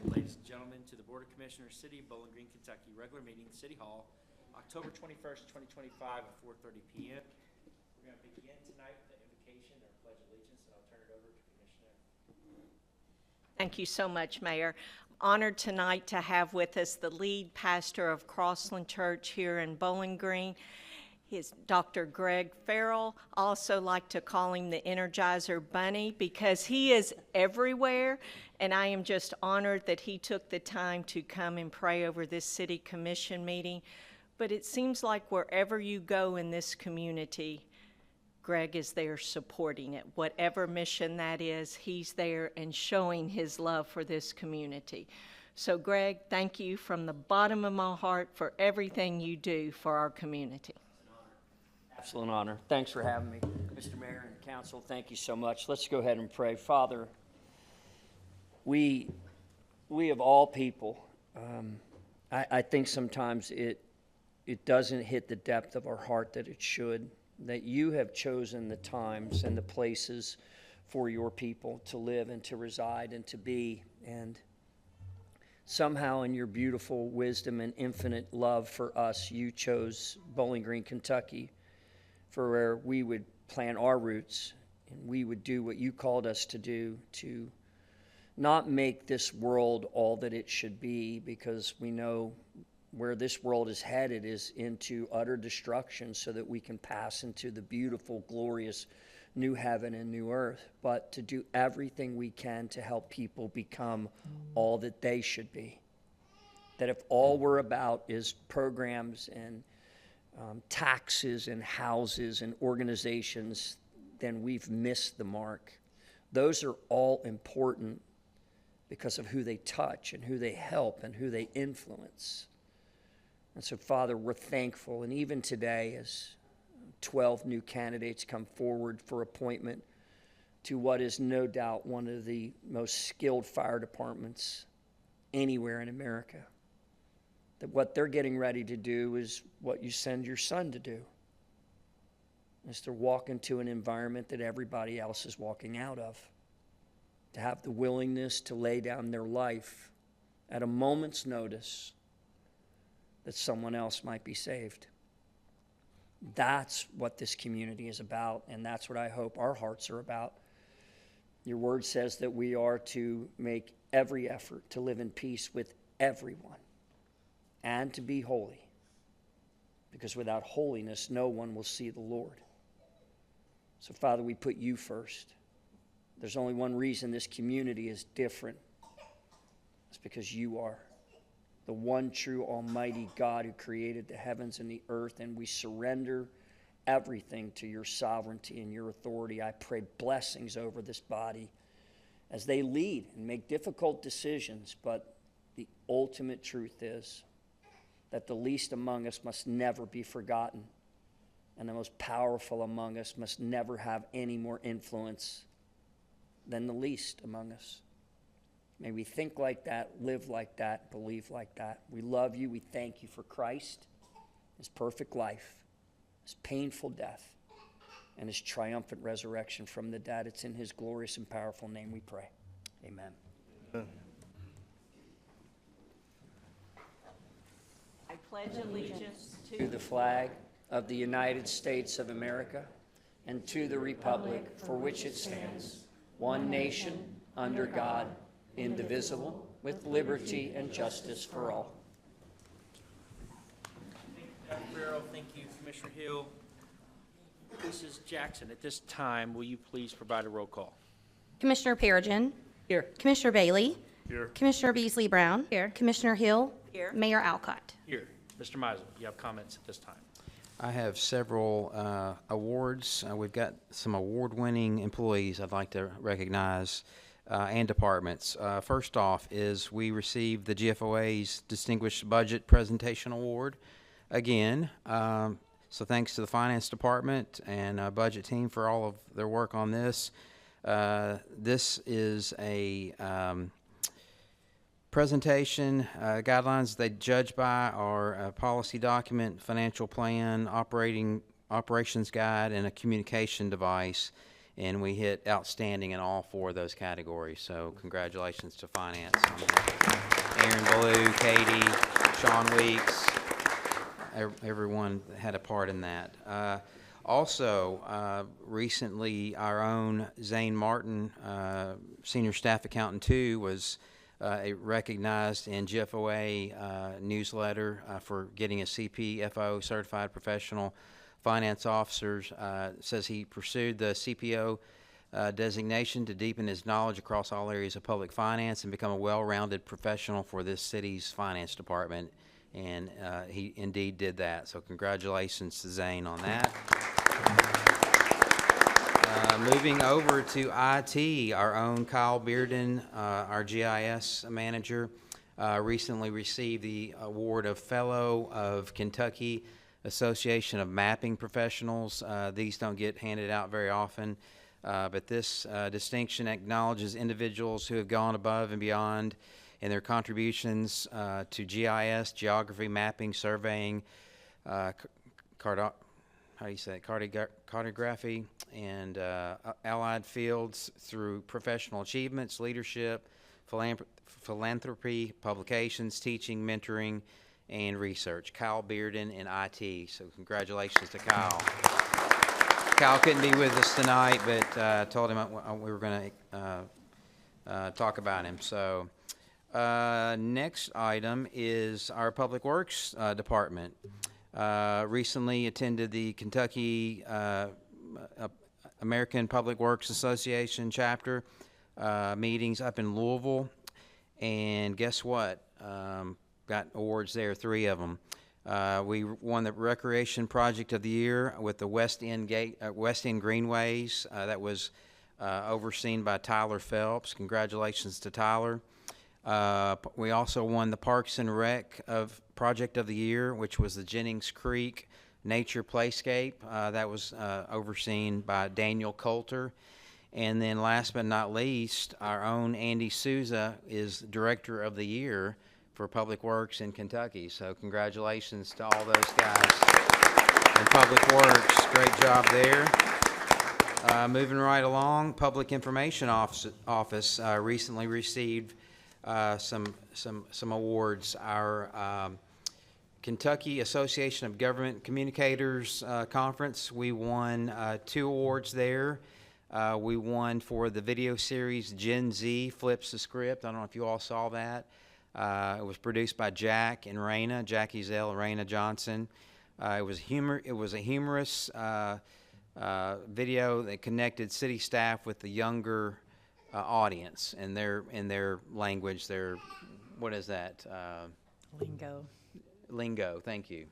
ladies and gentlemen, to the Board of Commissioners, City of Bowling Green, Kentucky, regular meeting, City Hall, October 21st, 2025 at 4:30 p.m. We're going to begin tonight with the invocation or pledge allegiance, and I'll turn it over to Commissioner. Thank you so much, Mayor. Honored tonight to have with us the lead pastor of Crossland Church here in Bowling Green. He's Dr. Greg Farrell. I also like to call him the Energizer Bunny because he is everywhere, and I am just honored that he took the time to come and pray over this city commission meeting. But it seems like wherever you go in this community, Greg is there supporting it. Whatever mission that is, he's there and showing his love for this community. So Greg, thank you from the bottom of my heart for everything you do for our community. Absolute honor. Thanks for having me. Mr. Mayor and Council, thank you so much. Let's go ahead and pray. Father, we of all people, I think sometimes it doesn't hit the depth of our heart that it should, that you have chosen the times and the places for your people to live and to reside and to be. And somehow in your beautiful wisdom and infinite love for us, you chose Bowling Green, Kentucky, for where we would plant our roots and we would do what you called us to do, to not make this world all that it should be, because we know where this world is headed is into utter destruction, so that we can pass into the beautiful, glorious new heaven and new earth, but to do everything we can to help people become all that they should be. That if all we're about is programs and taxes and houses and organizations, then we've missed the mark. Those are all important because of who they touch and who they help and who they influence. And so, Father, we're thankful. And even today, as 12 new candidates come forward for appointment to what is no doubt one of the most skilled fire departments anywhere in America, that what they're getting ready to do is what you send your son to do, is to walk into an environment that everybody else is walking out of, to have the willingness to lay down their life at a moment's notice that someone else might be saved. That's what this community is about, and that's what I hope our hearts are about. Your word says that we are to make every effort to live in peace with everyone and to be holy, because without holiness, no one will see the Lord. So, Father, we put you first. There's only one reason this community is different. It's because you are the one true almighty God who created the heavens and the earth, and we surrender everything to your sovereignty and your authority. I pray blessings over this body as they lead and make difficult decisions, but the ultimate truth is that the least among us must never be forgotten, and the most powerful among us must never have any more influence than the least among us. May we think like that, live like that, believe like that. We love you. We thank you for Christ, his perfect life, his painful death, and his triumphant resurrection from the dead. It's in his glorious and powerful name we pray. Amen. I pledge allegiance To the flag of the United States of America and to the republic for which it stands, one nation, under God, indivisible, with liberty and justice for all. Thank you, Dr. Farrell. Thank you, Commissioner Hill. Mrs. Jackson, at this time, will you please provide a roll call? Commissioner Perigin. Here. Commissioner Bailey. Here. Commissioner Beasley Brown. Here. Commissioner Hill. Here. Mayor Alcott. Here. Mr. Meisel, you have comments at this time. I have several awards. We've got some award-winning employees I'd like to recognize and departments. First off is we received the GFOA's Distinguished Budget Presentation Award again. So thanks to the Finance Department and Budget team for all of their work on this. This is a presentation guidelines they judge by are a policy document, financial plan, operations guide, and a communication device. and we hit outstanding in all 4 of those categories. So congratulations to finance on that. Aaron Blue, Katie, Sean Weeks, everyone had a part in that. Also, recently, our own Zane Martin, Senior Staff Accountant 2, was recognized in GFOA newsletter for getting a CPFO, Certified Professional Finance Officer. Says he pursued the CPO designation to deepen his knowledge across all areas of public finance and become a well-rounded professional for this city's finance department. And he indeed did that. So congratulations to Zane on that. Moving over to IT, our own Kyle Bearden, our GIS manager, recently received the award of Fellow of Kentucky Association of Mapping Professionals. These don't get handed out very often, but this distinction acknowledges individuals who have gone above and beyond in their contributions to GIS, geography, mapping, surveying, cartography, and allied fields through professional achievements, leadership, philanthropy, publications, teaching, mentoring, and research. Kyle Bearden in IT. So congratulations to Kyle. Kyle couldn't be with us tonight, but told him we were going to talk about him. So next item is our Public Works Department. Recently attended the Kentucky American Public Works Association chapter meetings up in Louisville, and guess what? Got awards there, 3 of them. We won the Recreation Project of the Year with the West End Greenways. That was overseen by Tyler Phelps. Congratulations to Tyler. We also won the Parks and Rec Project of the Year, which was the Jennings Creek Nature Playscape. That was overseen by Daniel Coulter. And then last but not least, our own Andy Souza is Director of the Year for Public Works in Kentucky. So congratulations to all those guys in Public Works. Great job there. Moving right along, Public Information Office recently received some awards. Our Kentucky Association of Government Communicators Conference, we won 2 awards there. We won for the video series Gen Z Flips the Script. I don't know if you all saw that. It was produced by Jack and Raina, Jackie Zell and Raina Johnson. It was a humorous video that connected city staff with the younger audience in their language. Their, what is that? Lingo. Thank you.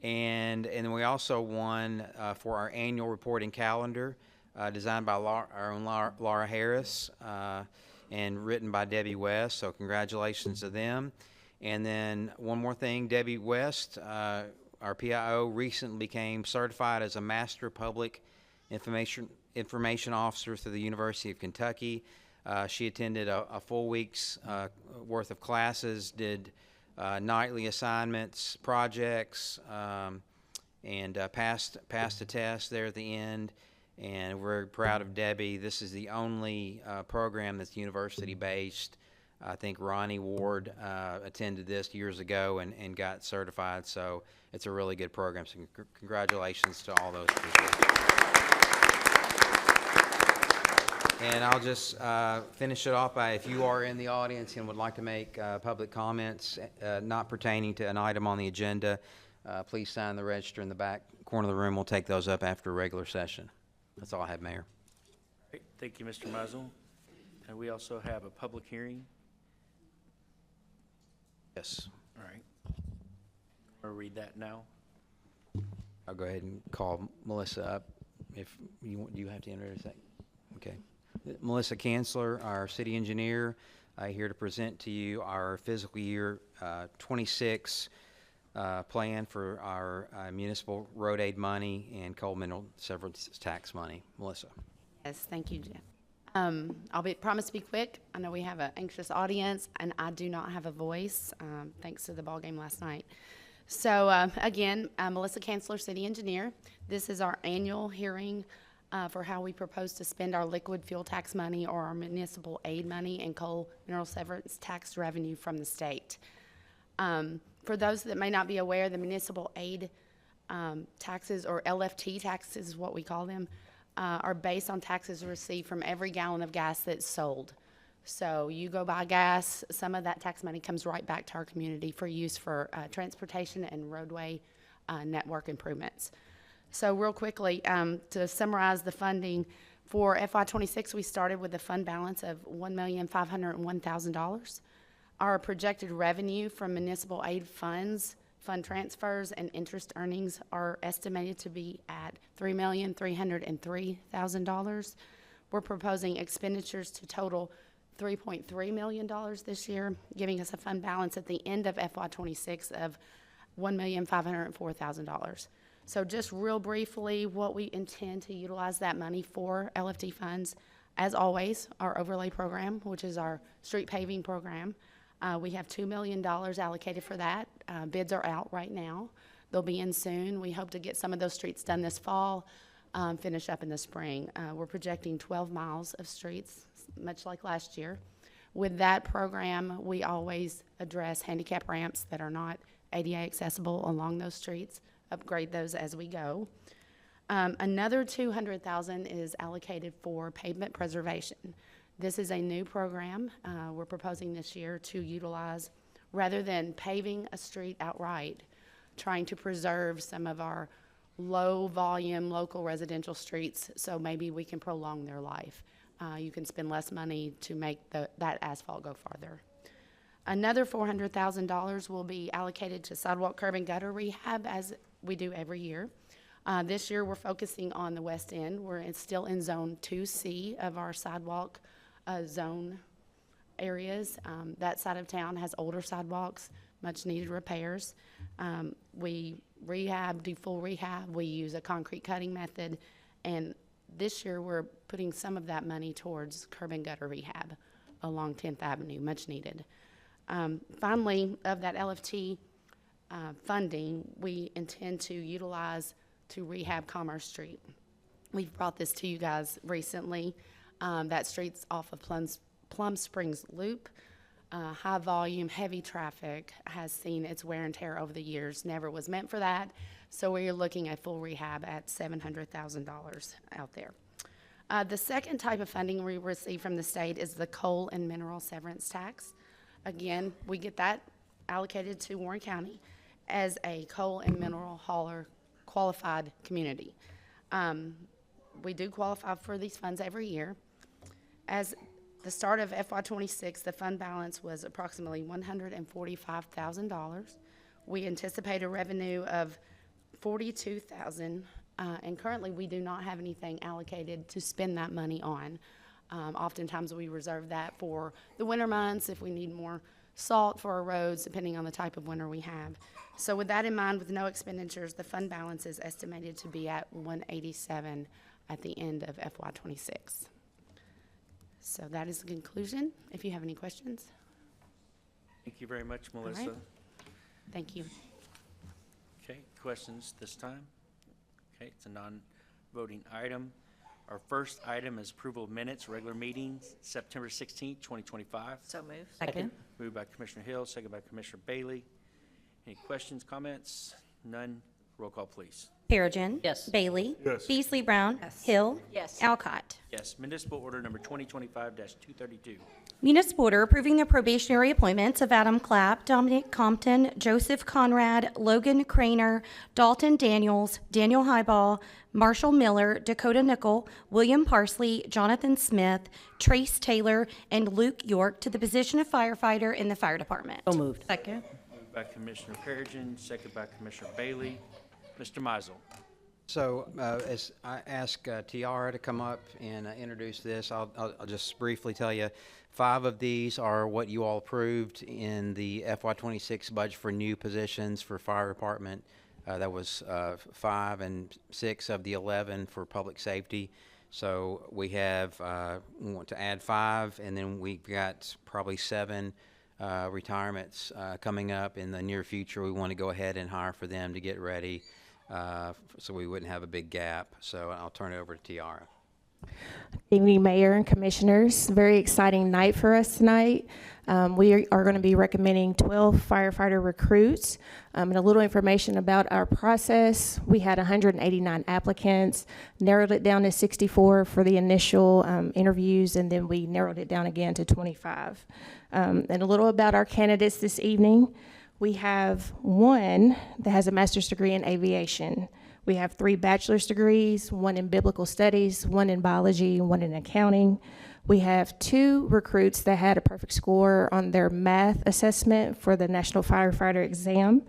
And then we also won for our annual reporting calendar, designed by our own Laura Harris, and written by Debbie West. So congratulations to them. And then one more thing, Debbie West, our PIO, recently became certified as a Master Public Information Officer through the University of Kentucky. She attended a full week's worth of classes, did nightly assignments, projects, and passed a test there at the end. And we're proud of Debbie. This is the only program that's university-based. I think Ronnie Ward attended this years ago and got certified, so it's a really good program. So congratulations to all those people. And I'll just finish it off by, if you are in the audience and would like to make public comments not pertaining to an item on the agenda, please sign the register in the back corner of the room. We'll take those up after a regular session. That's all I have, Mayor. Great. Thank you, Mr. Muzzle. And we also have a public hearing. Yes. All right. I'll read that now. I'll go ahead and call Melissa up. If you do, you have to enter a second. Okay. Melissa Kanzler, our city engineer, here to present to you our fiscal year 26 plan for our municipal road aid money and coal mineral severance tax money. Melissa. Yes, thank you, Jeff. I'll promise to be quick. I know we have an anxious audience, and I do not have a voice, thanks to the ball game last night. So again, Melissa Kanzler, city engineer. This is our annual hearing for how we propose to spend our liquid fuel tax money or our municipal aid money and coal mineral severance tax revenue from the state. For those that may not be aware, the municipal aid taxes, or LFT taxes is what we call them, are based on taxes received from every gallon of gas that's sold. So you go buy gas, some of that tax money comes right back to our community for use for transportation and roadway network improvements. So real quickly, to summarize the funding, for FY26, we started with a fund balance of $1,501,000. Our projected revenue from municipal aid funds, fund transfers, and interest earnings are estimated to be at $3,303,000. We're proposing expenditures to total $3.3 million this year, giving us a fund balance at the end of FY26 of $1,504,000. So just real briefly, what we intend to utilize that money for, LFT funds, as always, our overlay program, which is our street paving program. We have $2 million allocated for that. Bids are out right now. They'll be in soon. We hope to get some of those streets done this fall, finish up in the spring. We're projecting 12 miles of streets, much like last year. With that program, we always address handicap ramps that are not ADA accessible along those streets, upgrade those as we go. Another $200,000 is allocated for pavement preservation. This is a new program we're proposing this year to utilize, rather than paving a street outright, trying to preserve some of our low-volume local residential streets, so maybe we can prolong their life. You can spend less money to make that asphalt go farther. Another $400,000 will be allocated to sidewalk, curb, and gutter rehab, as we do every year. This year, we're focusing on the west end. We're still in Zone 2C of our sidewalk zone areas. That side of town has older sidewalks, much needed repairs. We do full rehab. We use a concrete cutting method. And this year, we're putting some of that money towards curb and gutter rehab along 10th Avenue, much needed. Finally, of that LFT funding, we intend to utilize to rehab Commerce Street. We've brought this to you guys recently. That street's off of Plum Springs Loop. High volume, heavy traffic, has seen its wear and tear over the years, never was meant for that. So we're looking at full rehab at $700,000 out there. The second type of funding we receive from the state is the coal and mineral severance tax. Again, we get that allocated to Warren County as a coal and mineral hauler qualified community. We do qualify for these funds every year. As the start of FY26, the fund balance was approximately $145,000. We anticipate a revenue of $42,000, and currently we do not have anything allocated to spend that money on. Oftentimes we reserve that for the winter months if we need more salt for our roads, depending on the type of winter we have. So with that in mind, with no expenditures, the fund balance is estimated to be at $187 at the end of FY26. So that is the conclusion. If you have any questions. Thank you very much, Melissa. right. Thank you. Okay, questions this time? Okay, it's a non-voting item. Our first item is approval of minutes, regular meetings, September 16th, 2025. So moved. Second. Moved by Commissioner Hill, second by Commissioner Bailey. Any questions, comments? None. Roll call, please. Perigin. Yes. Bailey. Yes. Beasley Brown. Yes. Hill. Yes. Alcott. Yes, municipal order number 2025-232. Municipal order approving the probationary appointments of Adam Clapp, Dominic Compton, Joseph Conrad, Logan Craner, Dalton Daniels, Daniel Highball, Marshall Miller, Dakota Nickel, William Parsley, Jonathan Smith, Trace Taylor, and Luke York to the position of firefighter in the fire department. So moved. Second. Moved by Commissioner Perigin, second by Commissioner Bailey. Mr. Mizel. So as I ask Tiara to come up and introduce this, I'll just briefly tell you, 5 of these are what you all approved in the FY26 budget for new positions for fire department. That was 5 and 6 of the 11 for public safety. So we want to add 5, and then we've got probably 7 retirements coming up in the near future. We want to go ahead and hire for them to get ready so we wouldn't have a big gap. So I'll turn it over to Tiara. Evening, Mayor and Commissioners. Very exciting night for us tonight. We are going to be recommending 12 firefighter recruits. And a little information about our process. We had 189 applicants, narrowed it down to 64 for the initial interviews, and then we narrowed it down again to 25. And a little about our candidates this evening. We have one that has a master's degree in aviation. We have 3 bachelor's degrees, 1 in biblical studies, 1 in biology, 1 in accounting. We have 2 recruits that had a perfect score on their math assessment for the National Firefighter exam.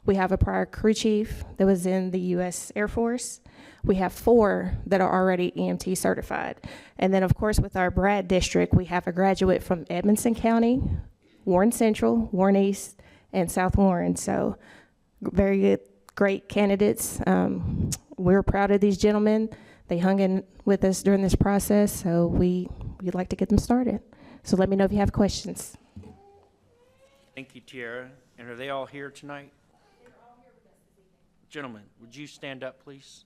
We have a prior crew chief that was in the U.S. Air Force. We have 4 that are already EMT certified. And then, of course, with our Brad district, we have a graduate from Edmonson County, Warren Central, Warren East, and South Warren. So very good, great candidates. We're proud of these gentlemen. They hung in with us during this process, so we'd like to get them started. So let me know if you have questions. Thank you, Tiara. And are they all here tonight? They're all here with us this evening. Gentlemen, would you stand up, please?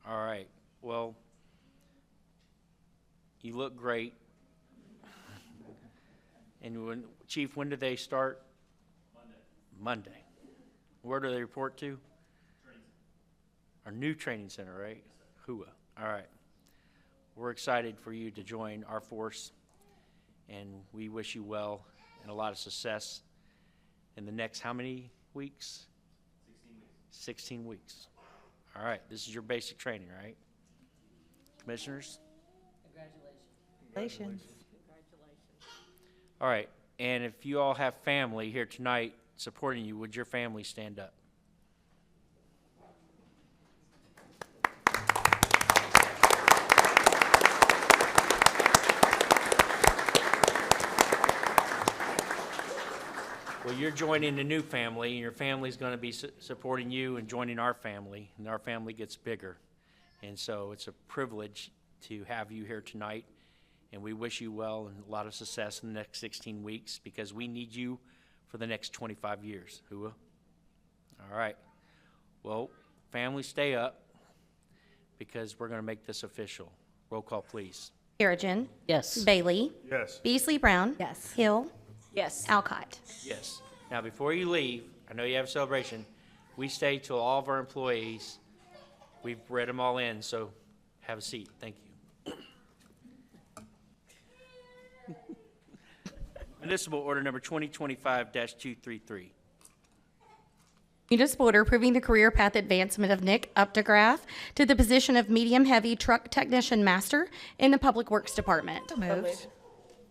All right. Well, you look great. And Chief, when do they start? Monday. Where do they report to? Our new training center, right? HUA. All right. We're excited for you to join our force, and we wish you well and a lot of success in the next how many weeks? 16 weeks. All right. This is your basic training, right? Commissioners? Congratulations. All right. And if you all have family here tonight supporting you, would your family stand up? Well, you're joining a new family, and your family's going to be supporting you and joining our family, and our family gets bigger. And so it's a privilege to have you here tonight, and we wish you well and a lot of success in the next 16 weeks because we need you for the next 25 years. HUA? All right. Well, family, stay up because we're going to make this official. Roll call, please. Perigin. Yes. Bailey. Yes. Beasley Brown. Yes. Hill. Yes. Alcott. Yes. Now, before you leave, I know you have a celebration. We stay till all of our employees. We've read them all in, so have a seat. Thank you. Municipal Order Number 2025-233. Municipal order approving the career path advancement of Nick Updegraff to the position of medium-heavy truck technician master in the Public Works Department. Moved.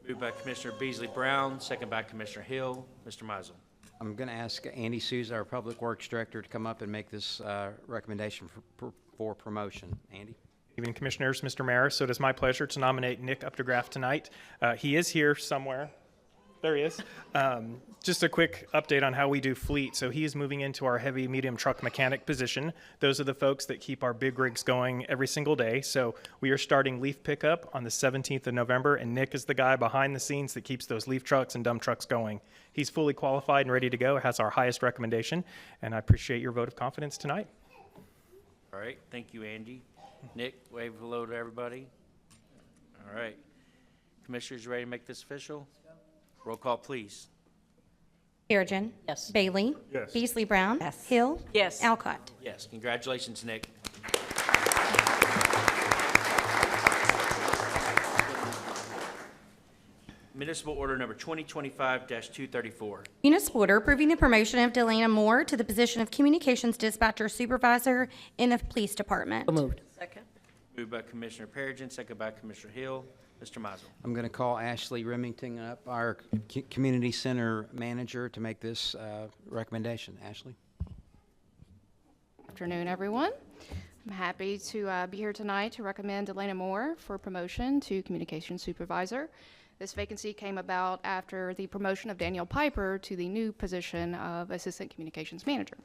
Moved by Commissioner Beasley Brown, second by Commissioner Hill. Mr. Mizel. I'm going to ask Andy Souza, our Public Works Director, to come up and make this recommendation for promotion. Andy? Evening, Commissioners, Mr. Mayor. So it is my pleasure to nominate Nick Updegraff tonight. He is here somewhere. There he is. Just a quick update on how we do fleet. So he is moving into our heavy medium truck mechanic position. Those are the folks that keep our big rigs going every single day. So we are starting leaf pickup on the 17th of November, and Nick is the guy behind the scenes that keeps those leaf trucks and dump trucks going. He's fully qualified and ready to go, has our highest recommendation, and I appreciate your vote of confidence tonight. All right. Thank you, Andy. Nick, wave hello to everybody. All right. Commissioners, you ready to make this official? Roll call, please. Perigin. Yes. Bailey. Yes. Beasley Brown. Yes. Hill. Yes. Alcott. Yes. Congratulations, Nick. Municipal Order Number 2025-234. Municipal order approving the promotion of Delana Moore to the position of communications dispatcher supervisor in the police department. Moved. Second. Moved by Commissioner Perigin, second by Commissioner Hill. Mr. Mizel. I'm going to call Ashley Remington up, our Community Center Manager, to make this recommendation. Ashley? Afternoon, everyone. I'm happy to be here tonight to recommend Delana Moore for promotion to Communications Supervisor. This vacancy came about after the promotion of Daniel Piper to the new position of Assistant Communications Manager.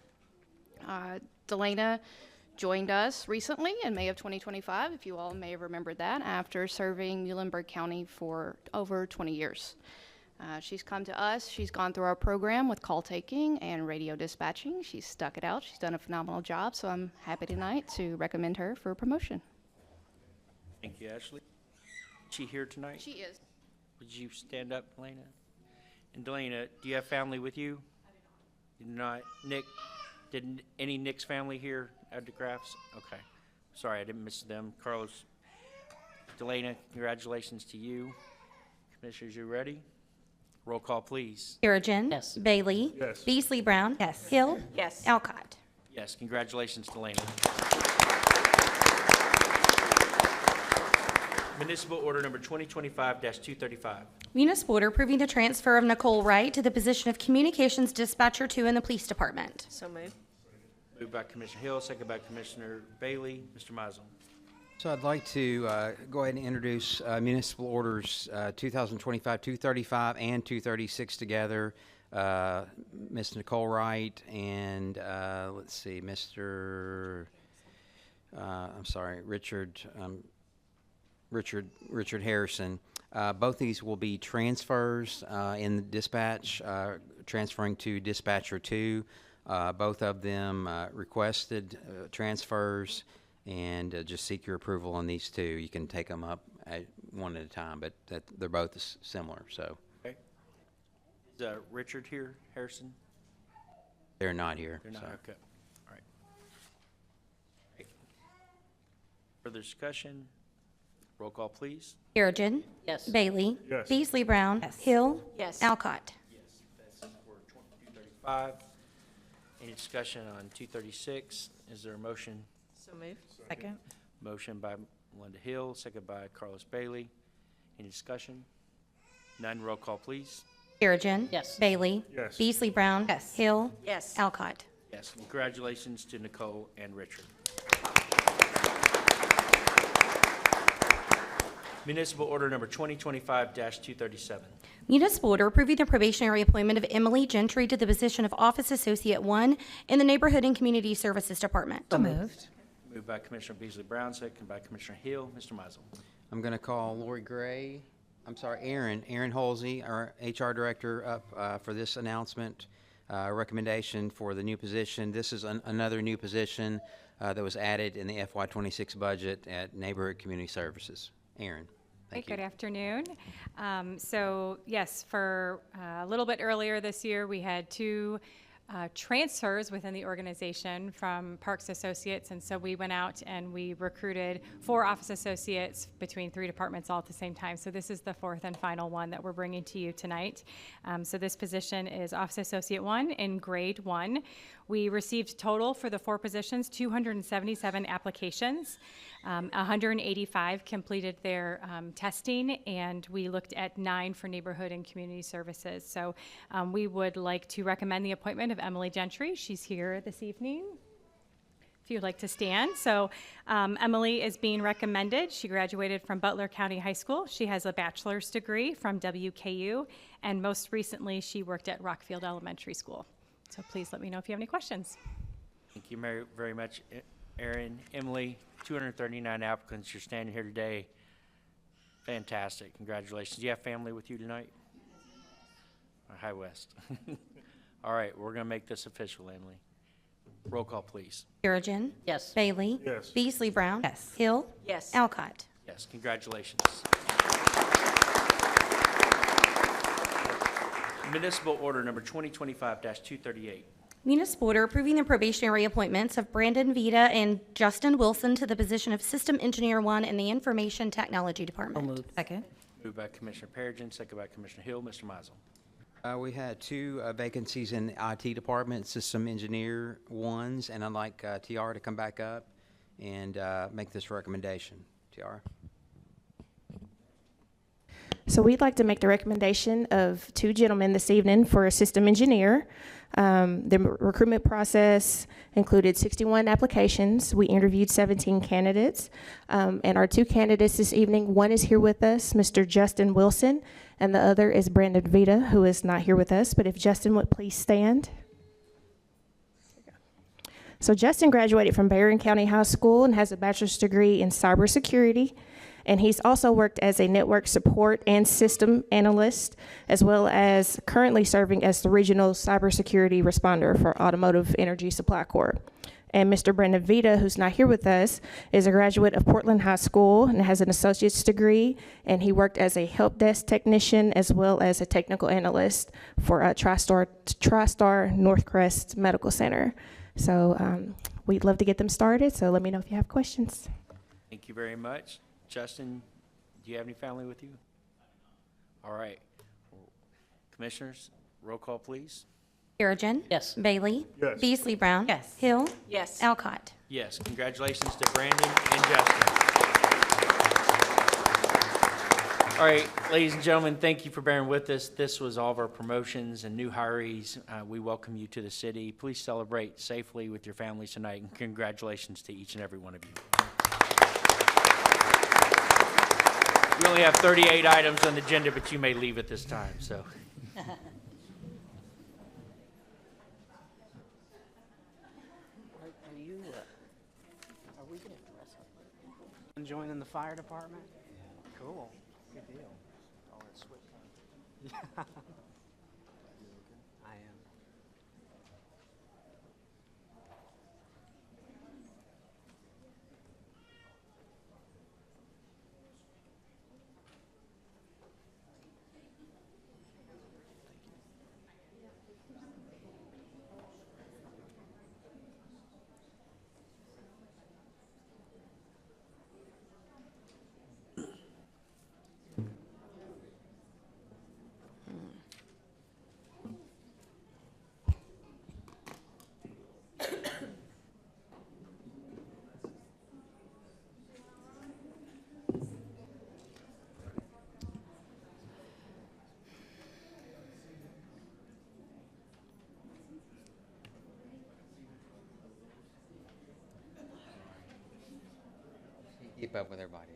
Delana joined us recently in May of 2025, if you all may have remembered that, after serving Muhlenberg County for over 20 years. She's come to us. She's gone through our program with call taking and radio dispatching. She's stuck it out. She's done a phenomenal job, so I'm happy tonight to recommend her for promotion. Thank you, Ashley. Is she here tonight? She is. Would you stand up, Delana? And Delana, do you have family with you? I do not. Nick, did any Nick's family here at DeGraff's? Okay. Sorry, I didn't miss them. Carlos, Delana, congratulations to you. Commissioners, you ready? Roll call, please. Perigin. Yes. Bailey. Yes. Beasley Brown. Yes. Hill. Yes. Alcott. Yes, congratulations, Delana. Municipal Order Number 2025-235. Municipal order approving the transfer of Nicole Wright to the position of Communications Dispatcher 2 in the Police Department. So moved. Moved by Commissioner Hill, second by Commissioner Bailey. Mr. Mizel. So I'd like to go ahead and introduce municipal orders 2025-235 and 236 together. Ms. Nicole Wright and, let's see, Richard Harrison. Both these will be transfers in the dispatch, transferring to Dispatcher 2. Both of them requested transfers, and just seek your approval on these two. You can take them up one at a time, but they're both similar, so Okay. Is Richard here, Harrison? they're not here. They're not, so. okay. All right. Okay. Further discussion? Roll call, please. Perigin. Yes. Bailey. Yes. Beasley Brown. Yes. Hill. Yes. Alcott. Yes. That's for 235. Any discussion on 236? Is there a motion? So moved. Second. Motion by Melinda Hill, second by Carlos Bailey. Any discussion? None. Roll call, please. Perigin. Yes. Bailey. Yes. Beasley Brown. Yes. Hill. Yes. Alcott. Yes. Congratulations to Nicole and Richard. Municipal Order Number 2025-237. Municipal order approving the probationary appointment of Emily Gentry to the position of Office Associate 1 in the Neighborhood and Community Services Department. So moved. Moved by Commissioner Beasley Brown, second by Commissioner Hill. Mr. Mizel. I'm going to call Aaron Holsey, our HR Director, up for this announcement, recommendation for the new position. This is another new position that was added in the FY26 budget at Neighborhood Community Services. Aaron, thank you. Good afternoon. So yes, for a little bit earlier this year, we had two transfers within the organization from Parks Associates, and so we went out and we recruited 4 office associates between 3 departments all at the same time. So this is the 4th and final one that we're bringing to you tonight. So this position is Office Associate 1 in Grade 1. We received total for the 4 positions 277 applications. 185 completed their testing, and we looked at 9 for neighborhood and community services. So we would like to recommend the appointment of Emily Gentry. She's here this evening. If you'd like to stand. So Emily is being recommended. She graduated from Butler County High School. She has a bachelor's degree from WKU, and most recently she worked at Rockfield Elementary School. So please let me know if you have any questions. Thank you very much, Aaron. Emily, 239 applicants. You're standing here today. Fantastic. Congratulations. Do you have family with you tonight? Hi, West. All right, we're going to make this official, Emily. Roll call, please. Perigin. Yes. Bailey. Yes. Beasley Brown. Yes. Hill. Yes. Alcott. Yes, congratulations. Municipal Order Number 2025-238. Municipal order approving the probationary appointments of Brandon Vita and Justin Wilson to the position of System Engineer 1 in the Information Technology Department. Second. Moved by Commissioner Perigin, second by Commissioner Hill. Mr. Mizel. We had 2 vacancies in the IT department, system engineer ones, and I'd like TR to come back up and make this recommendation. TR. So we'd like to make the recommendation of 2 gentlemen this evening for a system engineer. The recruitment process included 61 applications. We interviewed 17 candidates. And our 2 candidates this evening, one is here with us, Mr. Justin Wilson, and the other is Brandon Vita, who is not here with us. But if Justin would please stand. So Justin graduated from Barron County High School and has a bachelor's degree in cybersecurity. And he's also worked as a network support and system analyst, as well as currently serving as the regional cybersecurity responder for Automotive Energy Supply Corp. And Mr. Brendan Vita, who's not here with us, is a graduate of Portland High School and has an associate's degree. And he worked as a help desk technician as well as a technical analyst for TriStar Northcrest Medical Center. So we'd love to get them started. So let me know if you have questions. Thank you very much. Justin, do you have any family with you? All right. Commissioners, roll call, please. Perigin. Yes. Bailey. Yes. Beasley Brown. Yes. Hill. Yes. Alcott. Yes, congratulations to Brandon and Justin. All right, ladies and gentlemen, thank you for bearing with us. This was all of our promotions and new hirees. We welcome you to the city. Please celebrate safely with your families tonight, and congratulations to each and every one of you. We only have 38 items on the agenda, but you may leave at this time, so. Joining the fire department? Cool. Good deal. Oh, it's sweet. I am. Keep up with everybody.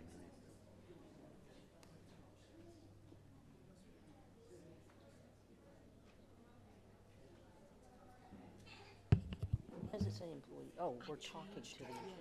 What does it say employee? Oh, we're talking to the employees.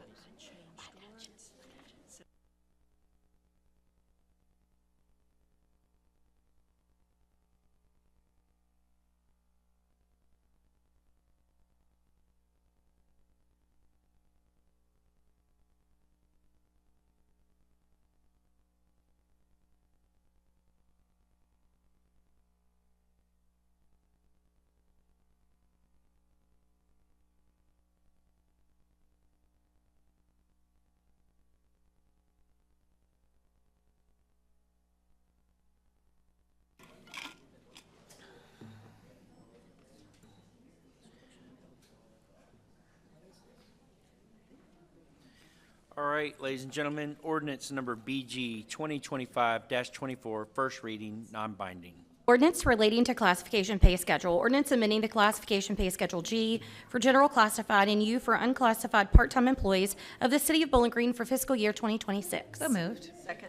All right, ladies and gentlemen, ordinance number BG 2025-24, first reading, non-binding. Ordinance relating to classification pay schedule. Ordinance amending the classification pay schedule G for general classified and U for unclassified part-time employees of the city of Bowling Green for fiscal year 2026. So moved. Second.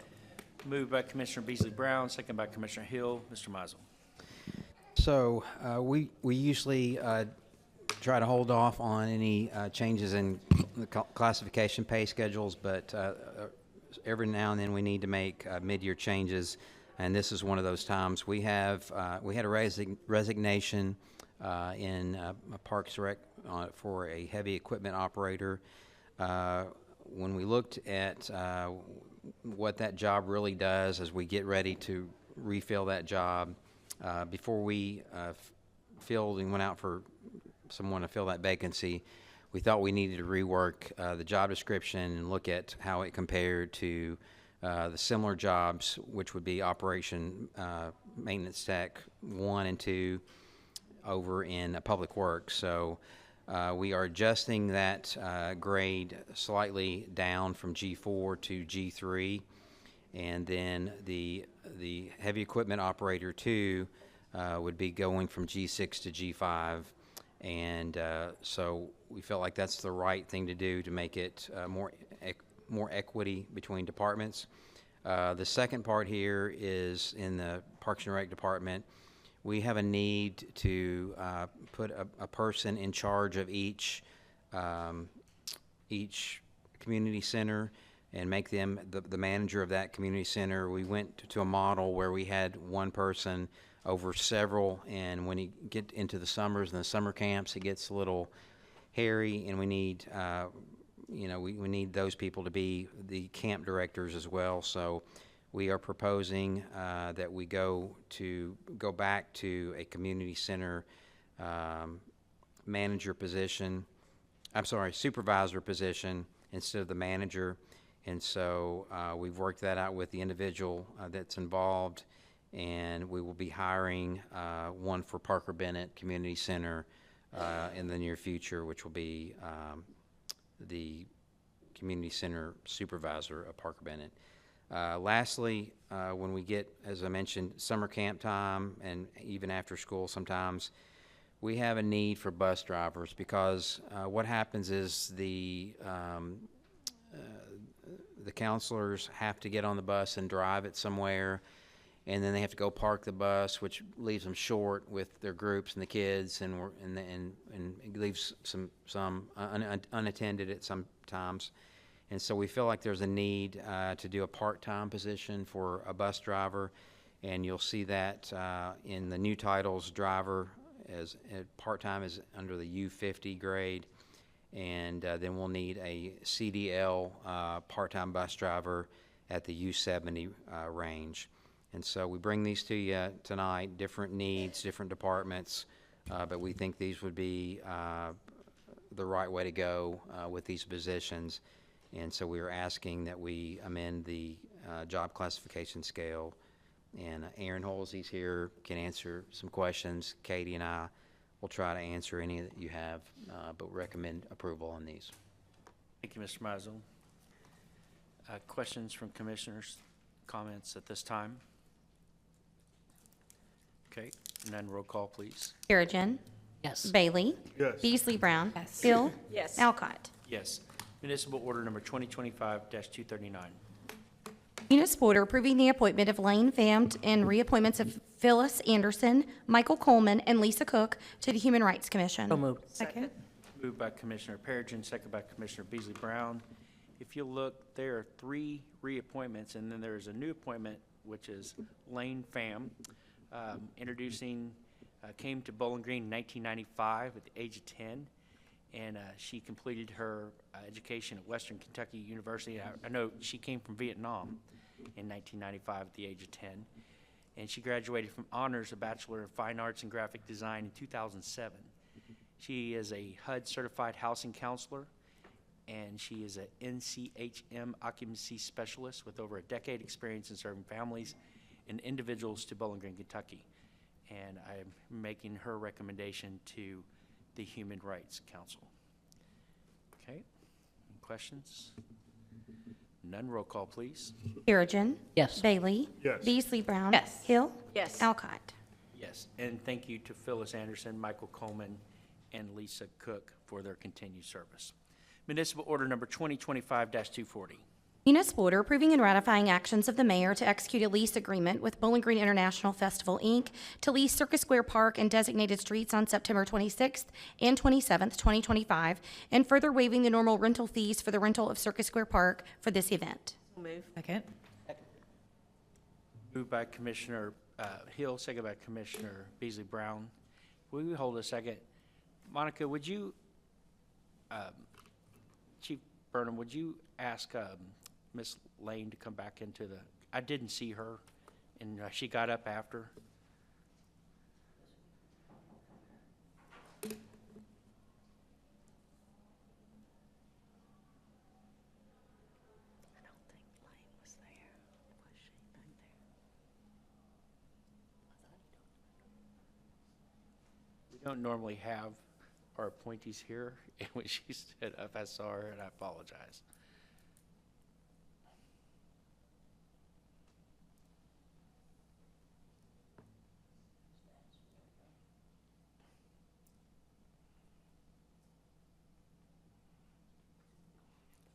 Moved by Commissioner Beasley Brown, second by Commissioner Hill. Mr. Mizel. So we usually try to hold off on any changes in the classification pay schedules, but every now and then we need to make mid-year changes, and this is one of those times. We had a resignation in Parks Rec for a heavy equipment operator. When we looked at what that job really does as we get ready to refill that job, before we filled and went out for someone to fill that vacancy, we thought we needed to rework the job description and look at how it compared to the similar jobs, which would be operation maintenance tech 1 and 2 over in Public Works. So we are adjusting that grade slightly down from G4 to G3, and then the heavy equipment operator 2 would be going from G6 to G5. And so we felt like that's the right thing to do to make it more equity between departments. The second part here is in the Parks and Rec department. We have a need to put a person in charge of each community center, and make them the manager of that community center. We went to a model where we had one person over several, and when you get into the summers and the summer camps, it gets a little hairy, and we need, we need those people to be the camp directors as well. So we are proposing that we go back to a community center supervisor position instead of the manager. And so we've worked that out with the individual that's involved, and we will be hiring one for Parker Bennett Community Center in the near future, which will be the community center supervisor of Parker Bennett. Lastly, when we get, as I mentioned, summer camp time and even after school sometimes, we have a need for bus drivers because what happens is the counselors have to get on the bus and drive it somewhere, and then they have to go park the bus, which leaves them short with their groups and the kids, and it leaves some unattended at some times. And so we feel like there's a need to do a part-time position for a bus driver, and you'll see that in the new titles. Driver as part-time is under the U50 grade, and then we'll need a CDL part-time bus driver at the U70 range. And so we bring these to you tonight, different needs, different departments, but we think these would be the right way to go with these positions. And so we are asking that we amend the job classification scale. And Aaron Holsey's here, can answer some questions. Katie and I will try to answer any that you have, but recommend approval on these. Thank you, Mr. Mizel. Questions from commissioners, comments at this time? Okay, none, roll call, please. Perigin. Yes. Bailey. Yes. Beasley Brown. Yes. Hill. Yes. Alcott. Yes. Municipal order number 2025-239. Municipal order approving the appointment of Lane Vamt and reappointments of Phyllis Anderson, Michael Coleman, and Lisa Cook to the Human Rights Commission. Second. Moved by Commissioner Perigin, second by Commissioner Beasley Brown. If you look, there are 3 reappointments, and then there's a new appointment, which is Lane Pham, came to Bowling Green in 1995 at the age of 10, and she completed her education at Western Kentucky University. I know she came from Vietnam in 1995 at the age of 10, and she graduated from honors, a Bachelor of Fine Arts and Graphic Design in 2007. She is a HUD certified housing counselor, and she is an NCHM occupancy specialist with over a decade experience in serving families and individuals to Bowling Green, Kentucky. And I'm making her recommendation to the Human Rights Council. Okay, any questions? None, roll call, please. Perigin. Yes. Bailey. Yes. Beasley Brown. Yes. Hill. Yes. Alcott. Yes, and thank you to Phyllis Anderson, Michael Coleman, and Lisa Cook for their continued service. Municipal order number 2025-240. Municipal order approving and ratifying actions of the mayor to execute a lease agreement with Bowling Green International Festival, Inc. to lease Circus Square Park and designated streets on September 26th and 27th, 2025, and further waiving the normal rental fees for the rental of Circus Square Park for this event. Move. Second. Moved by Commissioner Hill, second by Commissioner Beasley Brown. Will you hold a second? Monica, would you, Chief Burnham, would you ask Miss Lane to come back into the, I didn't see her, and she got up after. I don't think Lane was there. Was she back there? We don't normally have our appointees here, and when she stood up, I saw her, and I apologize.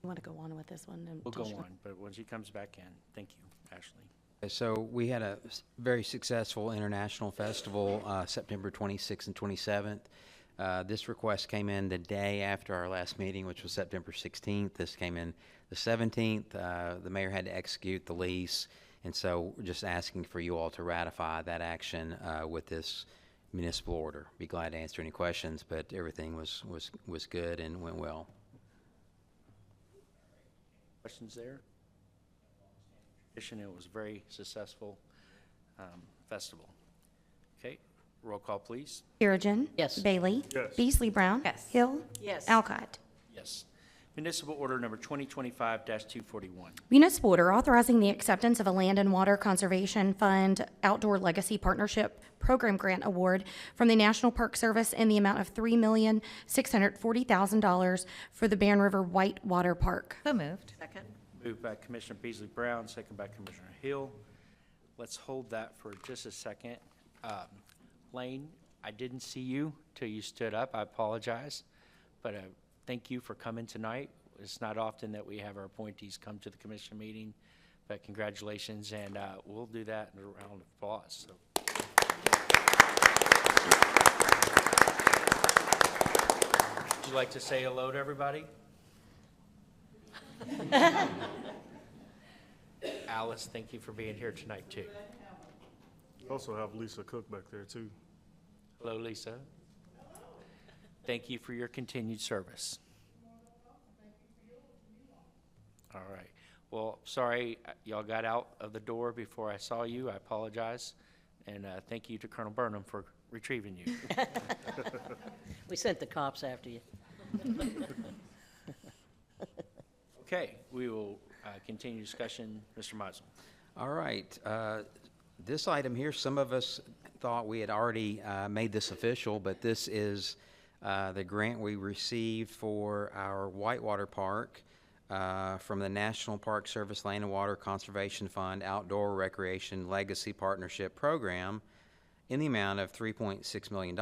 You want to go on with this one? We'll go on, but when she comes back in, thank you, Ashley. So we had a very successful international festival, September 26th and 27th. This request came in the day after our last meeting, which was September 16th. This came in the 17th. The mayor had to execute the lease, and so we're just asking for you all to ratify that action with this municipal order. Be glad to answer any questions, but everything was good and went well. Questions there? Tradition, it was a very successful festival. Okay, roll call, please. Perigin. Yes. Bailey. Yes. Beasley Brown. Yes. Hill. Yes. Alcott. Yes. Municipal order number 2025-241. Municipal order authorizing the acceptance of a Land and Water Conservation Fund Outdoor Legacy Partnership Program Grant Award from the National Park Service in the amount of $3,640,000 for the Barren River Whitewater Park. So moved. Second. Moved by Commissioner Beasley Brown, second by Commissioner Hill. Let's hold that for just a second. Lane, I didn't see you till you stood up. I apologize. But thank you for coming tonight. It's not often that we have our appointees come to the commission meeting, but congratulations, and we'll do that in a round of applause. So. Would you like to say hello to everybody? Alice, thank you for being here tonight, too. Also have Lisa Cook back there, too. Hello, Lisa. Thank you for your continued service. All right. Well, sorry y'all got out of the door before I saw you. I apologize. And thank you to Colonel Burnham for retrieving you. We sent the cops after you. Okay, we will continue discussion. Mr. Meisel. All right. This item here, some of us thought we had already made this official, but this is the grant we received for our Whitewater Park from the National Park Service Land and Water Conservation Fund Outdoor Recreation Legacy Partnership Program in the amount of $3.6 million.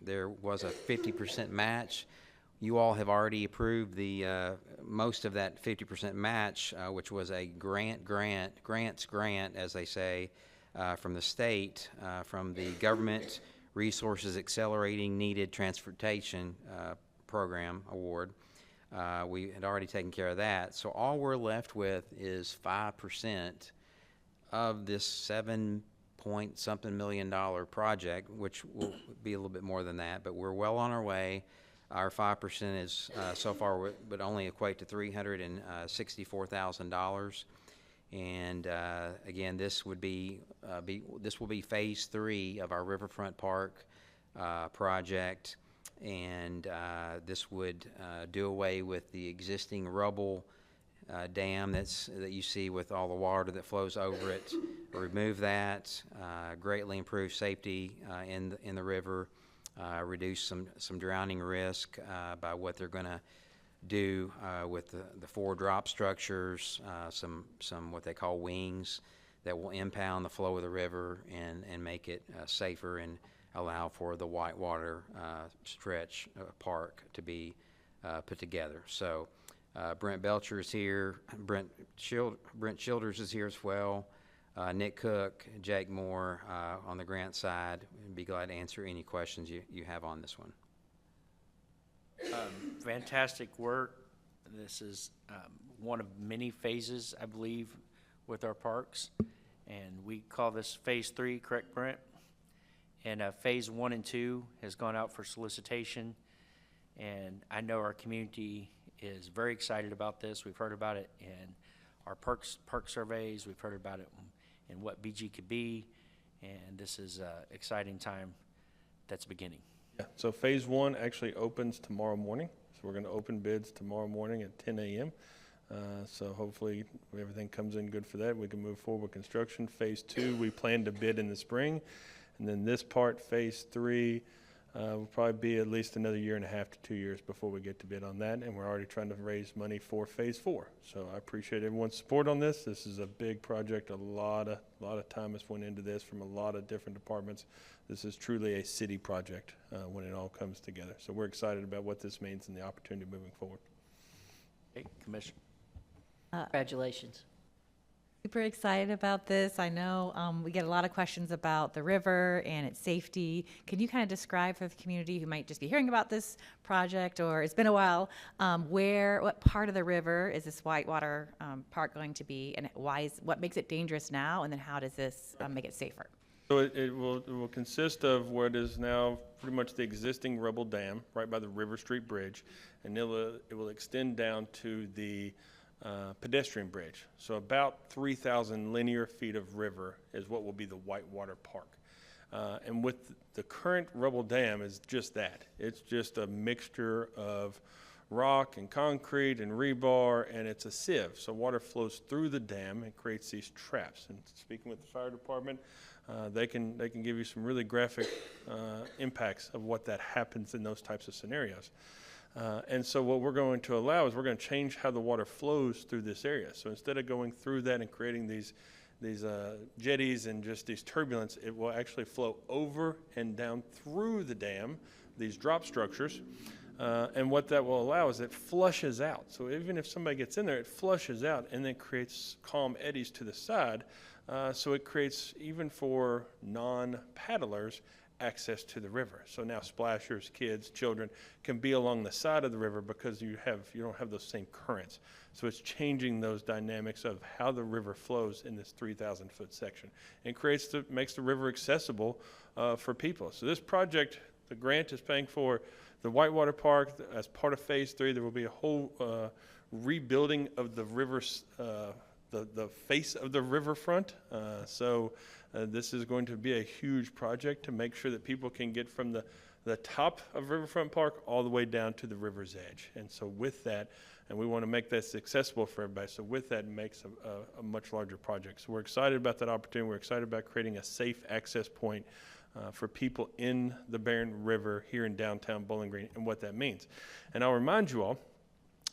There was a 50% match. You all have already approved the most of that 50% match, which was a grants grant, as they say, from the state, from the Government Resources Accelerating Needed Transportation Program Award. We had already taken care of that. So all we're left with is 5% of this $7-point-something million project, which will be a little bit more than that, but we're well on our way. Our 5% is so far would only equate to $364,000. And again, this would this will be phase 3 of our Riverfront Park project, and this would do away with the existing rubble dam that you see with all the water that flows over it. Remove that, greatly improve safety in the river, reduce some drowning risk by what they're going to do with the 4 drop structures, some what they call wings that will impound the flow of the river and make it safer and allow for the Whitewater stretch park to be put together. So Brent Belcher is here, Brent Childers is here as well, Nick Cook, Jake Moore on the grant side. I'd be glad to answer any questions you have on this one. Fantastic work. This is one of many phases, I believe, with our parks. And we call this phase 3, correct, Brent? And phase 1 and 2 has gone out for solicitation. And I know our community is very excited about this. We've heard about it in our park surveys. We've heard about it in what BG could be. And this is an exciting time that's beginning. Yeah, so phase 1 actually opens tomorrow morning. So we're going to open bids tomorrow morning at 10 a.m. So hopefully everything comes in good for that. We can move forward with construction. Phase 2, we plan to bid in the spring. And then this part, phase 3, will probably be at least another 1.5 to 2 years before we get to bid on that. And we're already trying to raise money for phase 4. So I appreciate everyone's support on this. This is a big project. A lot of time has went into this from a lot of different departments. This is truly a city project when it all comes together. So we're excited about what this means and the opportunity moving forward. Okay, Commissioner. Congratulations. Super excited about this. I know we get a lot of questions about the river and its safety. Can you kind of describe for the community who might just be hearing about this project, or it's been a while, what part of the river is this whitewater park going to be, and what makes it dangerous now, and then how does this make it safer? So it will consist of what is now pretty much the existing rubble dam right by the River Street Bridge, and it will extend down to the pedestrian bridge. So about 3,000 linear feet of river is what will be the whitewater park. And with the current rubble dam is just that. It's just a mixture of rock and concrete and rebar, and it's a sieve. So water flows through the dam and creates these traps. And speaking with the fire department, they can give you some really graphic impacts of what that happens in those types of scenarios. And so what we're going to allow is we're going to change how the water flows through this area. So instead of going through that and creating these jetties and just these turbulence, it will actually flow over and down through the dam, these drop structures. And what that will allow is it flushes out. So even if somebody gets in there, it flushes out and then creates calm eddies to the side. So it creates, even for non-paddlers, access to the river. So now splashers, kids, children can be along the side of the river because you don't have those same currents. So it's changing those dynamics of how the river flows in this 3,000-foot section, and makes the river accessible for people. So this project, the grant is paying for the Whitewater Park. As part of Phase 3, there will be a whole rebuilding of the rivers, the face of the riverfront. This is going to be a huge project to make sure that people can get from the top of Riverfront Park all the way down to the river's edge. And so with that, and we want to make this accessible for everybody, so with that, it makes a much larger project. So we're excited about that opportunity. We're excited about creating a safe access point for people in the Barron River here in downtown Bowling Green, and what that means. And I'll remind you all,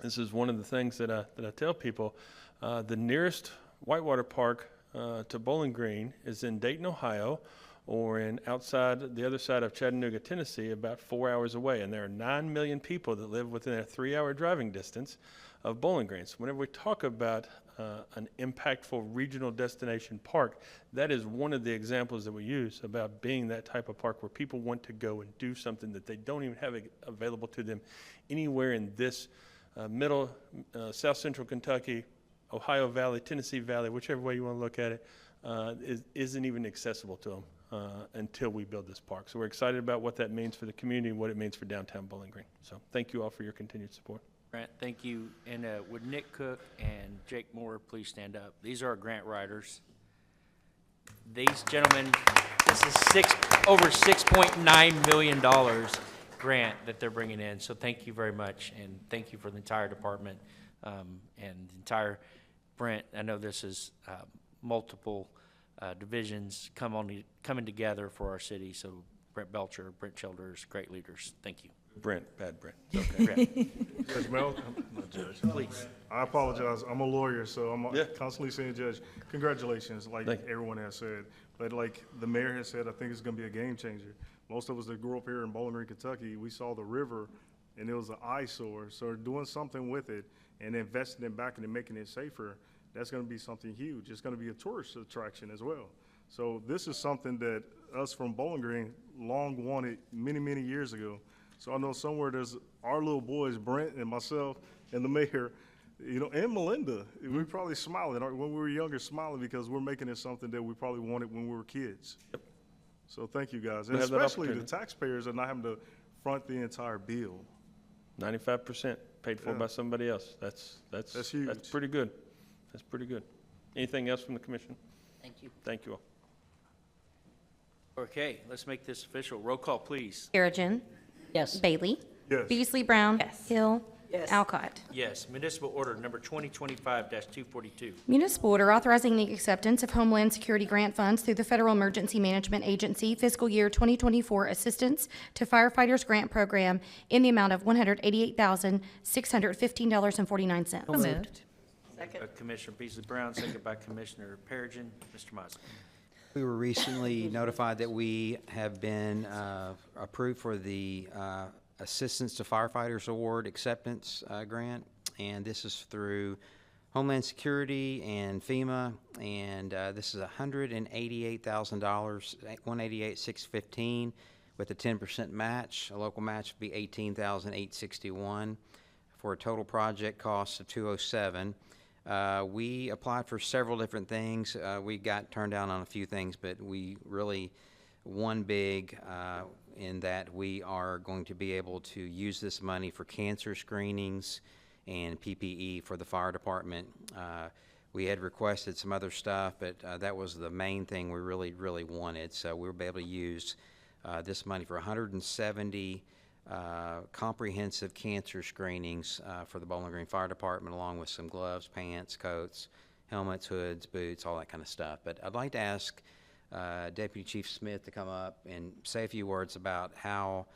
this is one of the things that I tell people, the nearest whitewater park to Bowling Green is in Dayton, Ohio, or outside the other side of Chattanooga, Tennessee, about 4 hours away. And there are 9 million people that live within a 3-hour driving distance of Bowling Green. So whenever we talk about an impactful regional destination park, that is one of the examples that we use about being that type of park where people want to go and do something that they don't even have available to them anywhere in this middle, south central Kentucky, Ohio Valley, Tennessee Valley, whichever way you want to look at it, isn't even accessible to them until we build this park. So we're excited about what that means for the community and what it means for downtown Bowling Green. So thank you all for your continued support. Grant, thank you. And would Nick Cook and Jake Moore please stand up? These are our grant writers. These gentlemen, this is over $6.9 million grant that they're bringing in. So thank you very much, and thank you for the entire department and the entire Brent. I know this is multiple divisions coming together for our city. So Brent Belcher, Brent Childers, great leaders. Thank you. Brent, bad Brent. Okay. Judge Mel, not Judge. Please. I apologize. I'm a lawyer, so I'm constantly saying Judge. Congratulations, like everyone has said. But like the mayor has said, I think it's going to be a game changer. Most of us that grew up here in Bowling Green, Kentucky, we saw the river, and it was an eyesore. So doing something with it and investing it back and making it safer, that's going to be something huge. It's going to be a tourist attraction as well. So this is something that us from Bowling Green long wanted many, many years ago. So I know somewhere there's our little boys, Brent and myself and the mayor, and Melinda. We're probably smiling when we were younger, smiling because we're making it something that we probably wanted when we were kids. Yep. So thank you guys, and especially the taxpayers are not having to front the entire bill. 95% paid for by somebody else. That's huge. That's pretty good. That's pretty good. Anything else from the commission? Thank you. Thank you all. Okay, let's make this official. Roll call, please. Perigin. Yes. Bailey. Yes. Beasley Brown. Yes. Hill. Yes. Alcott. Yes. Municipal order number 2025-242. Municipal order authorizing the acceptance of Homeland Security grant funds through the Federal Emergency Management Agency fiscal year 2024 assistance to firefighters grant program in the amount of $188,615.49. So moved. Commissioner Beasley Brown, second by Commissioner Perigin. Mr. Mizel. We were recently notified that we have been approved for the Assistance to Firefighters Award Acceptance Grant, and this is through Homeland Security and FEMA, and this is $188,000, $188,615, with a 10% match. A local match would be $18,861 for a total project cost of $207. We applied for several different things. We got turned down on a few things, but we really won big in that we are going to be able to use this money for cancer screenings and PPE for the fire department. We had requested some other stuff, but that was the main thing we really wanted. So we were able to use this money for 170 comprehensive cancer screenings for the Bowling Green Fire Department, along with some gloves, pants, coats, helmets, hoods, boots, all that kind of stuff. But I'd like to ask Deputy Chief Smith to come up and say a few words about how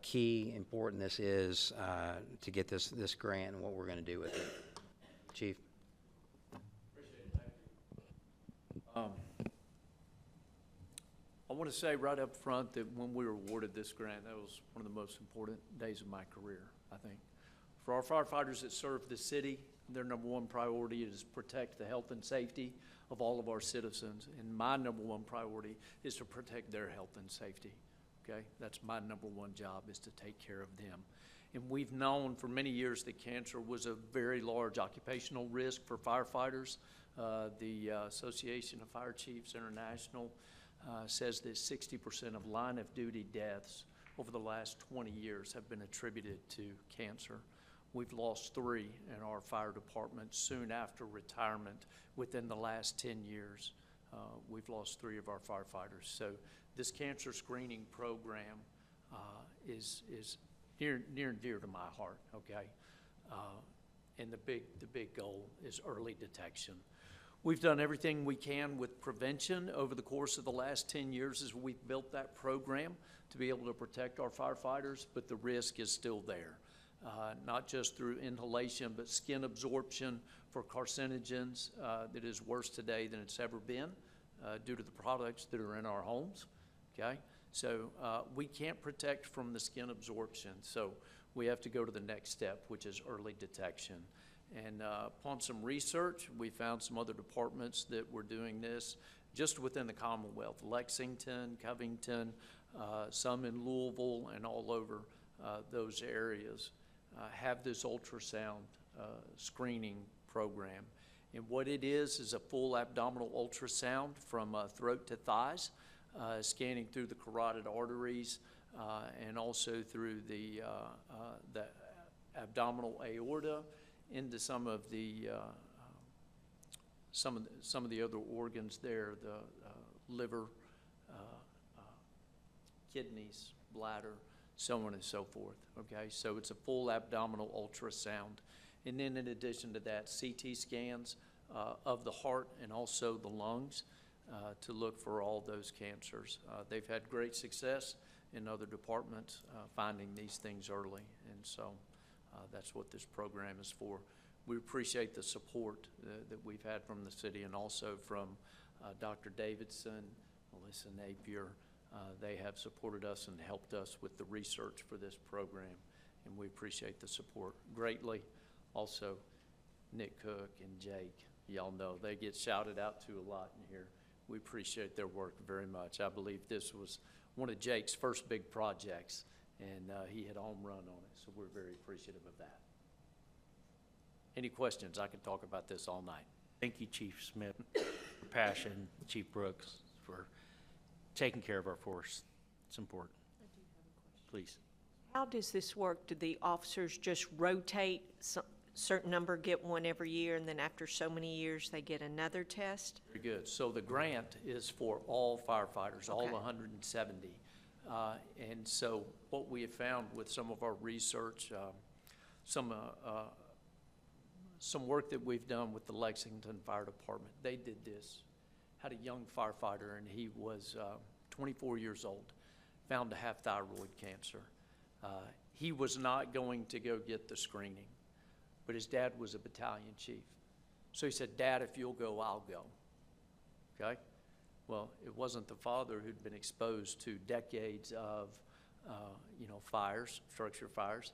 key, important this is to get this grant and what we're going to do with it. Chief. I want to say right up front that when we were awarded this grant, that was one of the most important days of my career, I think. For our firefighters that serve the city, their number one priority is protect the health and safety of all of our citizens. And my number one priority is to protect their health and safety, okay? That's my number one job, is to take care of them. And we've known for many years that cancer was a very large occupational risk for firefighters. The Association of Fire Chiefs International says that 60% of line of duty deaths over the last 20 years have been attributed to cancer. We've lost 3 in our fire department soon after retirement. Within the last 10 years, we've lost 3 of our firefighters. So this cancer screening program is near and dear to my heart, okay? And the big goal is early detection. We've done everything we can with prevention over the course of the last 10 years as we've built that program to be able to protect our firefighters, but the risk is still there. Not just through inhalation, but skin absorption for carcinogens that is worse today than it's ever been due to the products that are in our homes, okay? So we can't protect from the skin absorption, so we have to go to the next step, which is early detection. And upon some research, we found some other departments that were doing this just within the Commonwealth, Lexington, Covington, some in Louisville, and all over those areas have this ultrasound screening program. And what it is a full abdominal ultrasound from throat to thighs, scanning through the carotid arteries and also through the abdominal aorta, into some of the other organs there, the liver, kidneys, bladder, so on and so forth, okay? So it's a full abdominal ultrasound. And then in addition to that, CT scans of the heart and also the lungs to look for all those cancers. They've had great success in other departments finding these things early, and so that's what this program is for. We appreciate the support that we've had from the city and also from Dr. Davidson, Melissa Napier. They have supported us and helped us with the research for this program, and we appreciate the support greatly. Also, Nick Cook and Jake, y'all know, they get shouted out to a lot in here. We appreciate their work very much. I believe this was one of Jake's first big projects, and he hit a home run on it, so we're very appreciative of that. Any questions? I could talk about this all night. Thank you, Chief Smith, for passion, Chief Brooks, for taking care of our force. It's important. I do have a question. Please. How does this work? Do the officers just rotate, certain number get one every year, and then after so many years they get another test? Very good. So the grant is for all firefighters, all Okay. 170. And so what we have found with some of our research, some work that we've done with the Lexington Fire Department, they did this. Had a young firefighter, and he was 24 years old, found to have thyroid cancer. He was not going to go get the screening, but his dad was a battalion chief. So he said, "Dad, if you'll go, I'll go." Okay? Well, it wasn't the father who'd been exposed to decades of, fires, structure fires.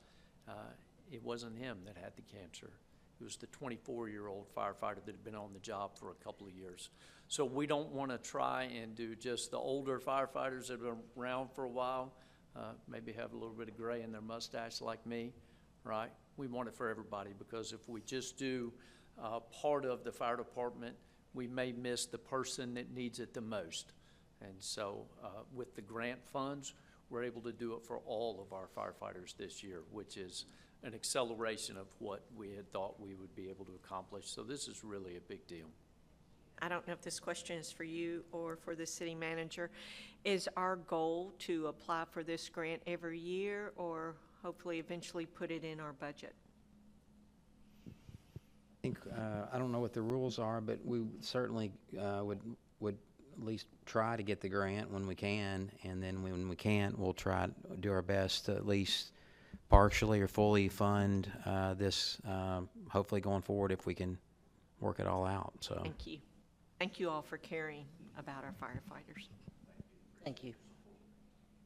It wasn't him that had the cancer. He was the 24-year-old firefighter that had been on the job for a couple of years. So we don't want to try and do just the older firefighters that have been around for a while, maybe have a little bit of gray in their mustache like me, right? We want it for everybody, because if we just do part of the fire department, we may miss the person that needs it the most. And so with the grant funds, we're able to do it for all of our firefighters this year, which is an acceleration of what we had thought we would be able to accomplish. So this is really a big deal. I don't know if this question is for you or for the city manager. Is our goal to apply for this grant every year, or hopefully eventually put it in our budget? I think, I don't know what the rules are, but we certainly would at least try to get the grant when we can, and then when we can't, we'll try to do our best to at least partially or fully fund this, hopefully going forward if we can work it all out. So Thank you. Thank you all for caring about our firefighters. Thank you.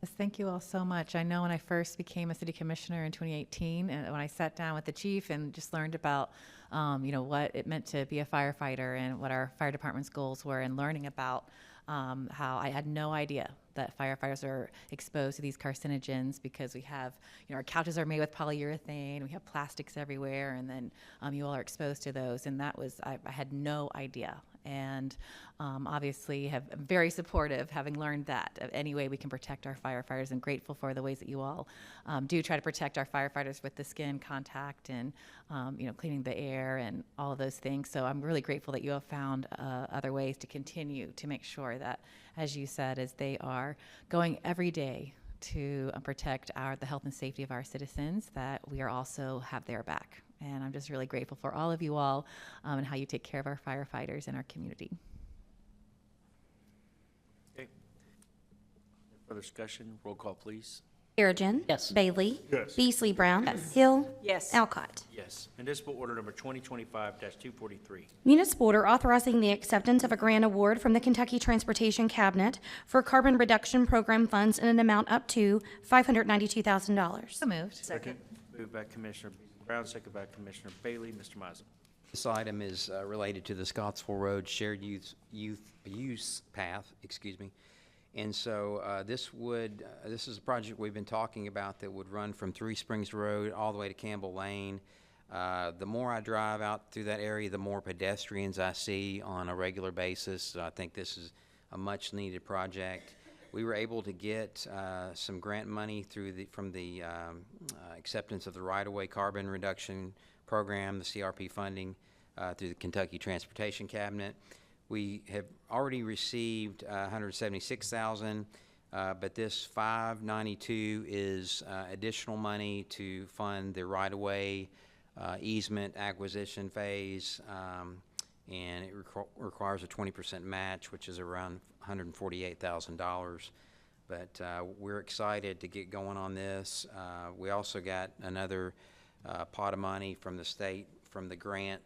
Yes, thank you all so much. I know when I first became a city commissioner in 2018, and when I sat down with the chief and just learned about, what it meant to be a firefighter and what our fire department's goals were, and learning about how I had no idea that firefighters are exposed to these carcinogens, because we have, our couches are made with polyurethane, we have plastics everywhere, and then you all are exposed to those. And that was, I had no idea. And obviously have very supportive, having learned that, of any way we can protect our firefighters, and grateful for the ways that you all do try to protect our firefighters with the skin contact and, cleaning the air and all of those things. So I'm really grateful that you have found other ways to continue to make sure that, as you said, as they are going every day to protect the health and safety of our citizens, that we are also have their back. And I'm just really grateful for all of you all and how you take care of our firefighters in our community. Okay. Further discussion? Roll call, please. Perigin. Yes. Bailey. Yes. Beasley Brown. Hill. Yes. Alcott. Yes. Municipal order number 2025-243. Municipal order authorizing the acceptance of a grant award from the Kentucky Transportation Cabinet for carbon reduction program funds in an amount up to $592,000. So moved. Second. Moved by Commissioner Brown, second by Commissioner Bailey. Mr. Mizel. this item is related to the Scottsville Road Shared Use Path, And so this is a project we've been talking about that would run from Three Springs Road all the way to Campbell Lane. The more I drive out through that area, the more pedestrians I see on a regular basis. So I think this is a much-needed project. We were able to get some grant money from the acceptance of the right-of-way carbon reduction program, the CRP funding, through the Kentucky Transportation Cabinet. We have already received $176,000, but this $592,000 is additional money to fund the right-of-way easement acquisition phase, and it requires a 20% match, which is around $148,000. But we're excited to get going on this. We also got another pot of money from the state, from the grant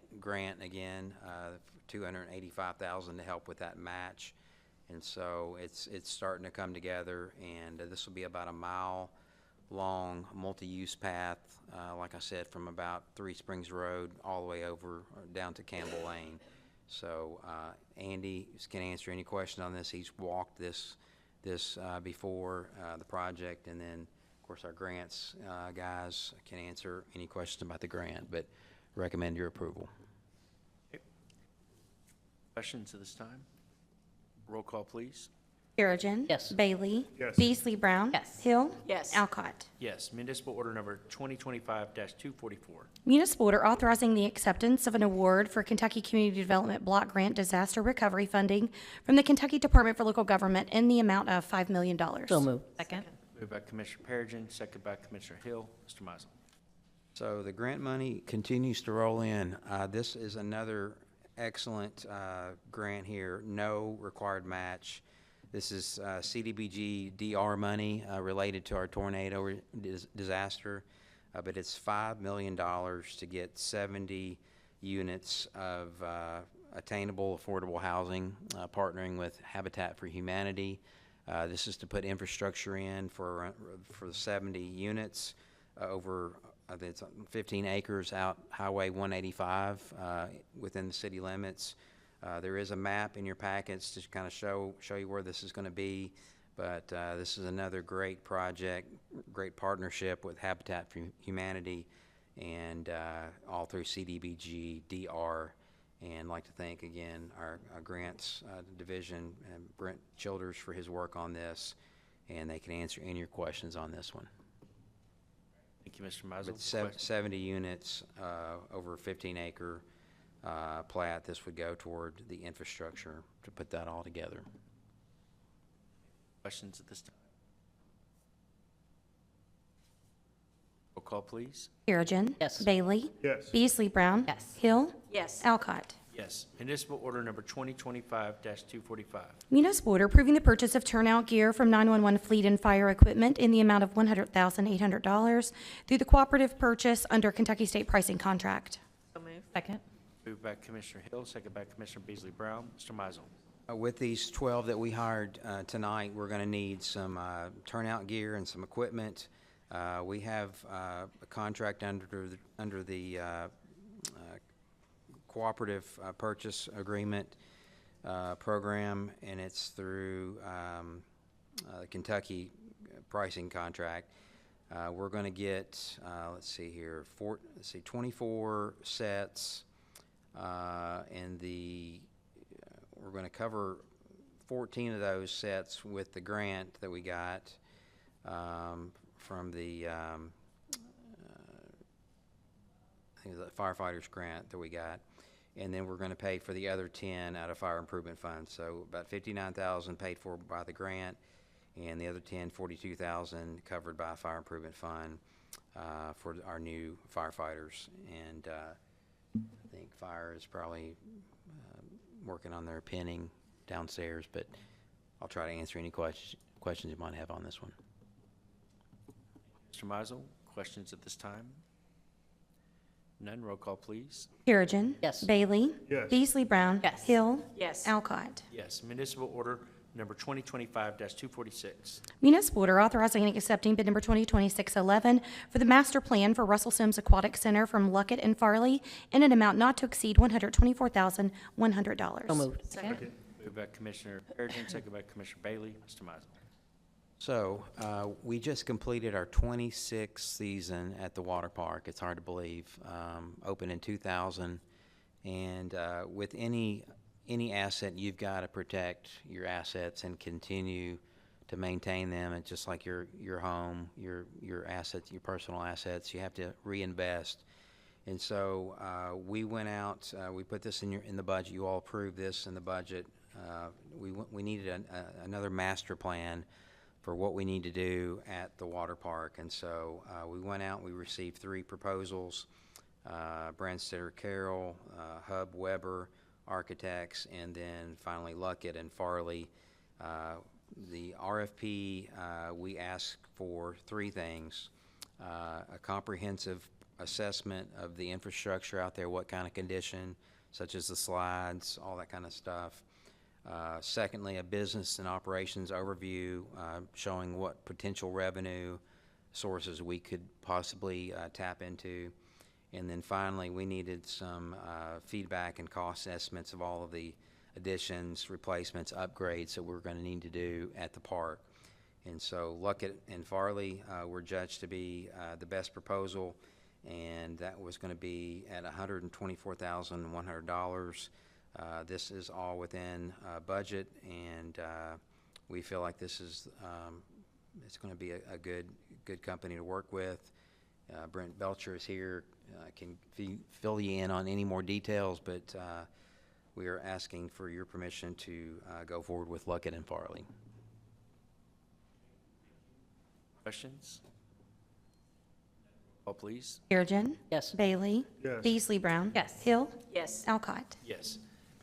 again, $285,000 to help with that match. And so it's starting to come together, and this will be about a mile-long multi-use path, like I said, from about Three Springs Road all the way over down to Campbell Lane. So Andy can answer any question on this. He's walked this before the project, and then of course our grants guys can answer any questions about the grant, but recommend your approval. Okay. Questions at this time? Roll call, please. Perigin. Yes. Bailey. Yes. Beasley Brown. Yes. Hill. Yes. Alcott. Yes. Municipal order number 2025-244. Municipal order authorizing the acceptance of an award for Kentucky Community Development Block Grant Disaster Recovery Funding from the Kentucky Department for Local Government in the amount of $5 million. So moved. Second. Moved by Commissioner Perigin, second by Commissioner Hill. Mr. Mizel. So the grant money continues to roll in. This is another excellent grant here, no required match. This is CDBG DR money related to our tornado disaster, but it's $5 million to get 70 units of attainable, affordable housing, partnering with Habitat for Humanity. This is to put infrastructure in for 70 units over it's 15 acres out Highway 185 within the city limits. There is a map in your packets to kind of show you where this is going to be, but this is another great project, great partnership with Habitat for Humanity, and all through CDBG, DR, and I'd like to thank again our grants division and Brent Childers for his work on this, and they can answer any of your questions on this one. Thank you, Mr. Mizel. With 70 units over a 15-acre plat, this would go toward the infrastructure to put that all together. Questions at this time? Roll call, please. Perigin. Yes. Bailey. Yes. Beasley Brown. Yes. Hill. Yes. Alcott. Yes. Municipal order number 2025-245. Municipal order approving the purchase of turnout gear from 911 Fleet and Fire Equipment in the amount of $100,800 through the cooperative purchase under Kentucky State pricing contract. So moved. Second. Moved by Commissioner Hill, second by Commissioner Beasley Brown. Mr. Mizel. With these 12 that we hired tonight, we're going to need some turnout gear and some equipment. We have a contract under the cooperative purchase agreement program, and it's through the Kentucky pricing contract. We're going to get, let's see here, 24 sets, and we're going to cover 14 of those sets with the grant that we got from the I think it was the firefighters grant that we got, and then we're going to pay for the other 10 out of fire improvement funds. So about $59,000 paid for by the grant, and the other 10, $42,000 covered by a fire improvement fund for our new firefighters. And I think fire is probably working on their pinning downstairs, but I'll try to answer any questions you might have on this one. Mr. Mizel, questions at this time? None. Roll call, please. Perigin. Yes. Bailey. Yes. Beasley Brown. Yes. Hill. Yes. Alcott. Yes. Municipal order number 2025-246. Municipal order authorizing and accepting bid number 2026-11 for the master plan for Russell Sims Aquatic Center from Luckett and Farley in an amount not to exceed $124,100. So moved. Second. Moved by Commissioner Perigin, second by Commissioner Bailey. Mr. Mizel. So, we just completed our 26th season at the water park. It's hard to believe. Opened in 2000, and with any asset, you've got to protect your assets and continue to maintain them. It's just like your home, your assets, your personal assets. You have to reinvest. And so we went out. We put this in the budget. You all approved this in the budget. We needed another master plan for what we need to do at the water park. And so we went out, we received 3 proposals, Branstetter Carroll, Hub Weber Architects, and then finally Luckett and Farley. The RFP, we asked for 3 things, a comprehensive assessment of the infrastructure out there, what kind of condition, such as the slides, all that kind of stuff. Secondly, a business and operations overview showing what potential revenue sources we could possibly tap into. And then finally, we needed some feedback and cost estimates of all of the additions, replacements, upgrades that we're going to need to do at the park. And so Luckett and Farley were judged to be the best proposal, and that was going to be at $124,100. This is all within budget, and we feel like this is it's going to be a good company to work with. Brent Belcher is here, can fill you in on any more details, but we are asking for your permission to go forward with Luckett and Farley. Questions? Call, please. Perigin. Yes. Bailey. Yes. Beasley Brown. Yes. Hill. Yes. Alcott. Yes.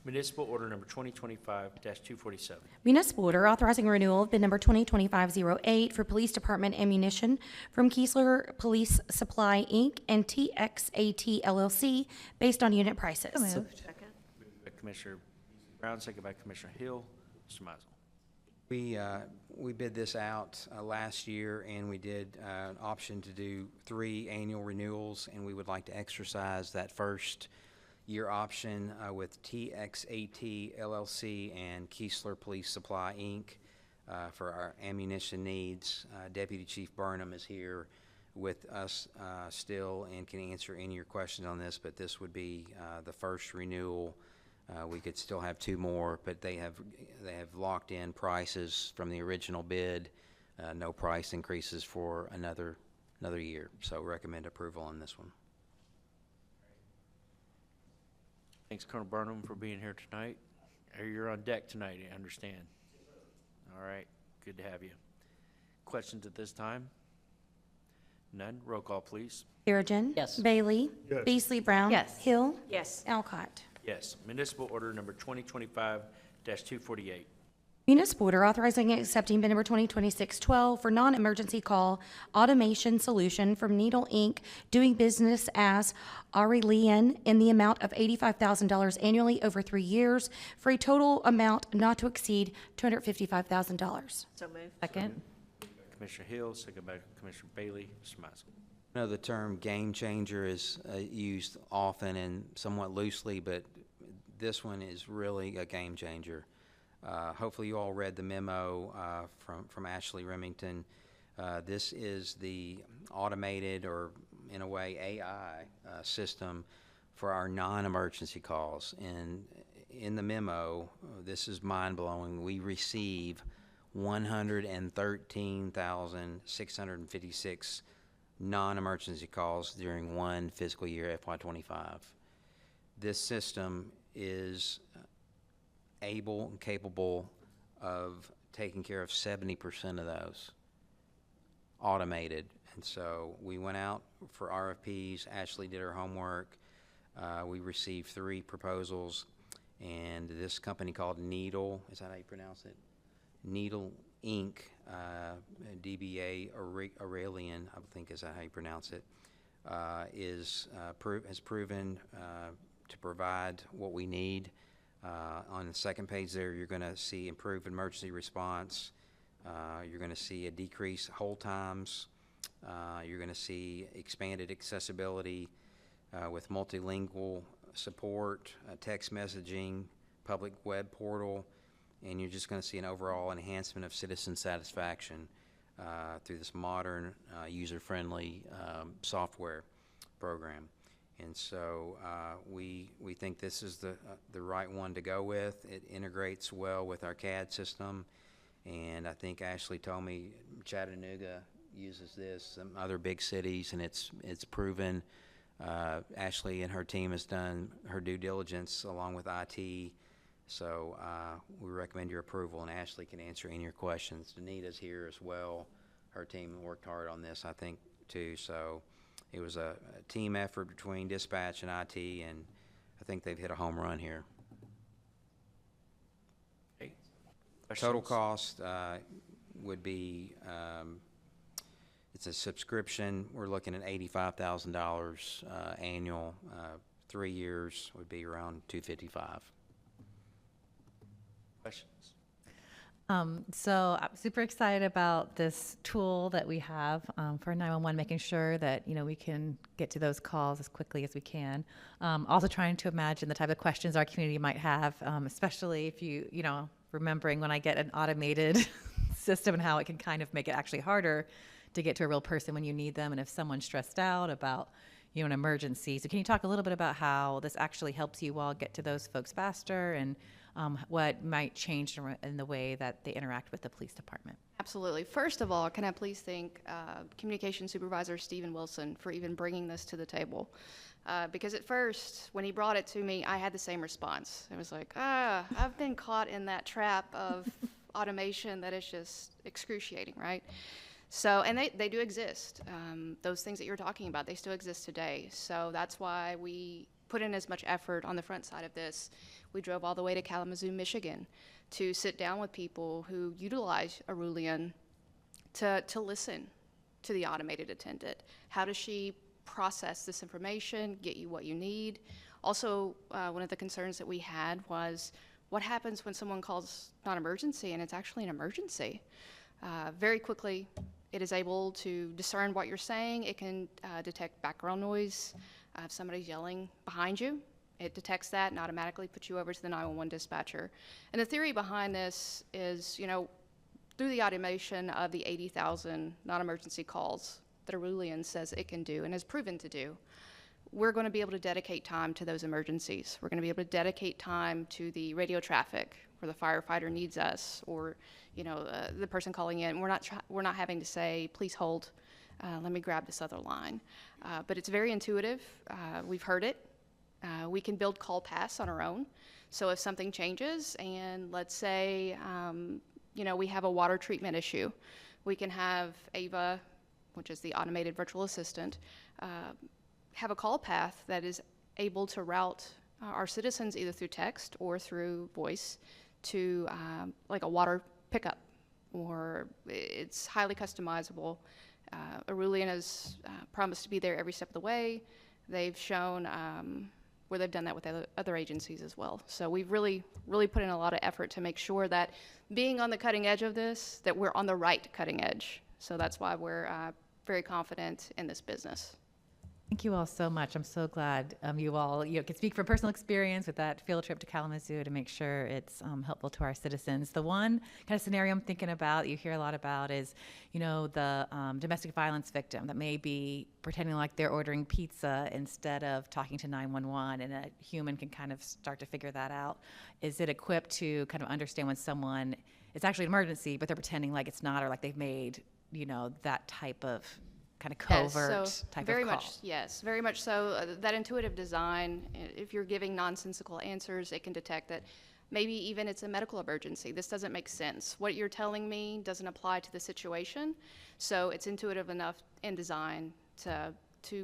Municipal order number 2025-247. Municipal order authorizing renewal of bid number 2025-08 for Police Department ammunition from Keesler Police Supply, Inc. and TXAT LLC based on unit prices. So moved. Second. Moved by Commissioner Brown, second by Commissioner Hill. Mr. Mizel. We bid this out last year, and we did an option to do 3 annual renewals, and we would like to exercise that first year option with TXAT LLC and Keesler Police Supply, Inc. For our ammunition needs. Deputy Chief Burnham is here with us still and can answer any of your questions on this, but this would be the first renewal. We could still have 2 more, but they have locked in prices from the original bid. No price increases for another year. So recommend approval on this one. Thanks, Colonel Burnham, for being here tonight. You're on deck tonight, I understand. All right, good to have you. Questions at this time? None. Roll call, please. Perigin. Yes. Bailey. Yes. Beasley Brown. Yes. Hill. Yes. Alcott. Yes. Municipal order number 2025-248. Municipal order authorizing and accepting bid number 2026-12 for non-emergency call automation solution from Needle Inc., doing business as Aurelian in the amount of $85,000 annually over 3 years for a total amount not to exceed $255,000. So moved. Second. Commissioner Hill, second by Commissioner Bailey. Mr. Mizel. I know the term game changer is used often and somewhat loosely, but this one is really a game changer. Hopefully you all read the memo from Ashley Remington. This is the automated, or in a way AI system for our non-emergency calls. And in the memo, this is mind-blowing, we receive 113,656 non-emergency calls during one fiscal year, FY25. This system is able and capable of taking care of 70% of those, automated. And so we went out for RFPs. Ashley did her homework. We received 3 proposals, and this company called Needle, is that how you pronounce it? Needle Inc., DBA Aurelian, I think is that how you pronounce it, has proven to provide what we need. On the second page there, you're going to see improved emergency response. You're going to see a decrease hold times. You're going to see expanded accessibility with multilingual support, text messaging, public web portal, and you're just going to see an overall enhancement of citizen satisfaction through this modern, user-friendly software program. And so we think this is the right one to go with. It integrates well with our CAD system, and I think Ashley told me Chattanooga uses this, some other big cities, and it's proven. Ashley and her team has done her due diligence along with IT, so we recommend your approval, and Ashley can answer any of your questions. Danita's here as well. Her team worked hard on this, I think, too, so it was a team effort between dispatch and IT, and I think they've hit a home run here. Okay. Total Questions? cost would be, it's a subscription. We're looking at $85,000 annual. 3 years would be around $255,000. Questions? So I'm super excited about this tool that we have for 911, making sure that, we can get to those calls as quickly as we can. Also trying to imagine the type of questions our community might have, especially if remembering when I get an automated system and how it can kind of make it actually harder to get to a real person when you need them, and if someone's stressed out about an emergency. So can you talk a little bit about how this actually helps you all get to those folks faster, and what might change in the way that they interact with the police department? Absolutely. First of all, can I please thank Communications Supervisor Stephen Wilson for even bringing this to the table? Because at first, when he brought it to me, I had the same response. It was like, I've been caught in that trap of automation that is just excruciating, right? So, and they do exist. Those things that you're talking about, they still exist today. So that's why we put in as much effort on the front side of this. We drove all the way to Kalamazoo, Michigan, to sit down with people who utilize Aurelian to listen to the automated attendant. How does she process this information, get you what you need? Also, one of the concerns that we had was, what happens when someone calls non-emergency and it's actually an emergency? Very quickly, it is able to discern what you're saying. It can detect background noise. If somebody's yelling behind you, it detects that and automatically puts you over to the 911 dispatcher. And the theory behind this is, you know, through the automation of the 80,000 non-emergency calls that Arulian says it can do and has proven to do, we're going to be able to dedicate time to those emergencies. We're going to be able to dedicate time to the radio traffic where the firefighter needs us, or the person calling in. We're not having to say, please hold, let me grab this other line. But it's very intuitive. We've heard it. We can build call paths on our own. So if something changes, and let's say we have a water treatment issue, we can have AVA, which is the automated virtual assistant, have a call path that is able to route our citizens either through text or through voice to like a water pickup, or it's highly customizable. Arulian has promised to be there every step of the way. They've shown where they've done that with other agencies as well. So we've really put in a lot of effort to make sure that being on the cutting edge of this, that we're on the right cutting edge. So that's why we're very confident in this business. Thank you all so much. I'm so glad you all can speak from personal experience with that field trip to Kalamazoo to make sure it's helpful to our citizens. The one kind of scenario I'm thinking about, you hear a lot about, is the domestic violence victim that may be pretending like they're ordering pizza instead of talking to 911, and a human can kind of start to figure that out. Is it equipped to kind of understand when someone, it's actually an emergency, but they're pretending like it's not, or like they've made that type of kind of covert type very of call? much, yes, very much so. That intuitive design, if you're giving nonsensical answers, it can detect that maybe even it's a medical emergency. This doesn't make sense. What you're telling me doesn't apply to the situation. So it's intuitive enough in design to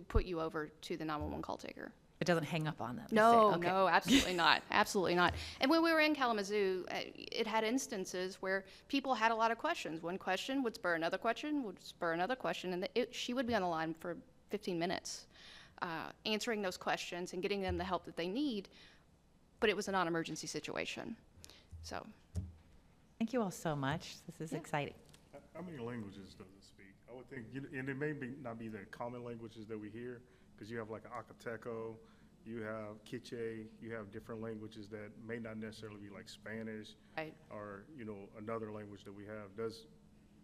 put you over to the 911 call taker. It doesn't hang up on them. No, Okay. no, absolutely not. Absolutely not. And when we were in Kalamazoo, it had instances where people had a lot of questions. One question would spur another question, and she would be on the line for 15 minutes answering those questions and getting them the help that they need, but it was a non-emergency situation. So. Thank you all so much. This is exciting. How many languages does it speak? I would think, and it may not be the common languages that we hear, because you have like Acateco, you have Quiche, you have different languages that may not necessarily be like Spanish, right, or another language that we have. Does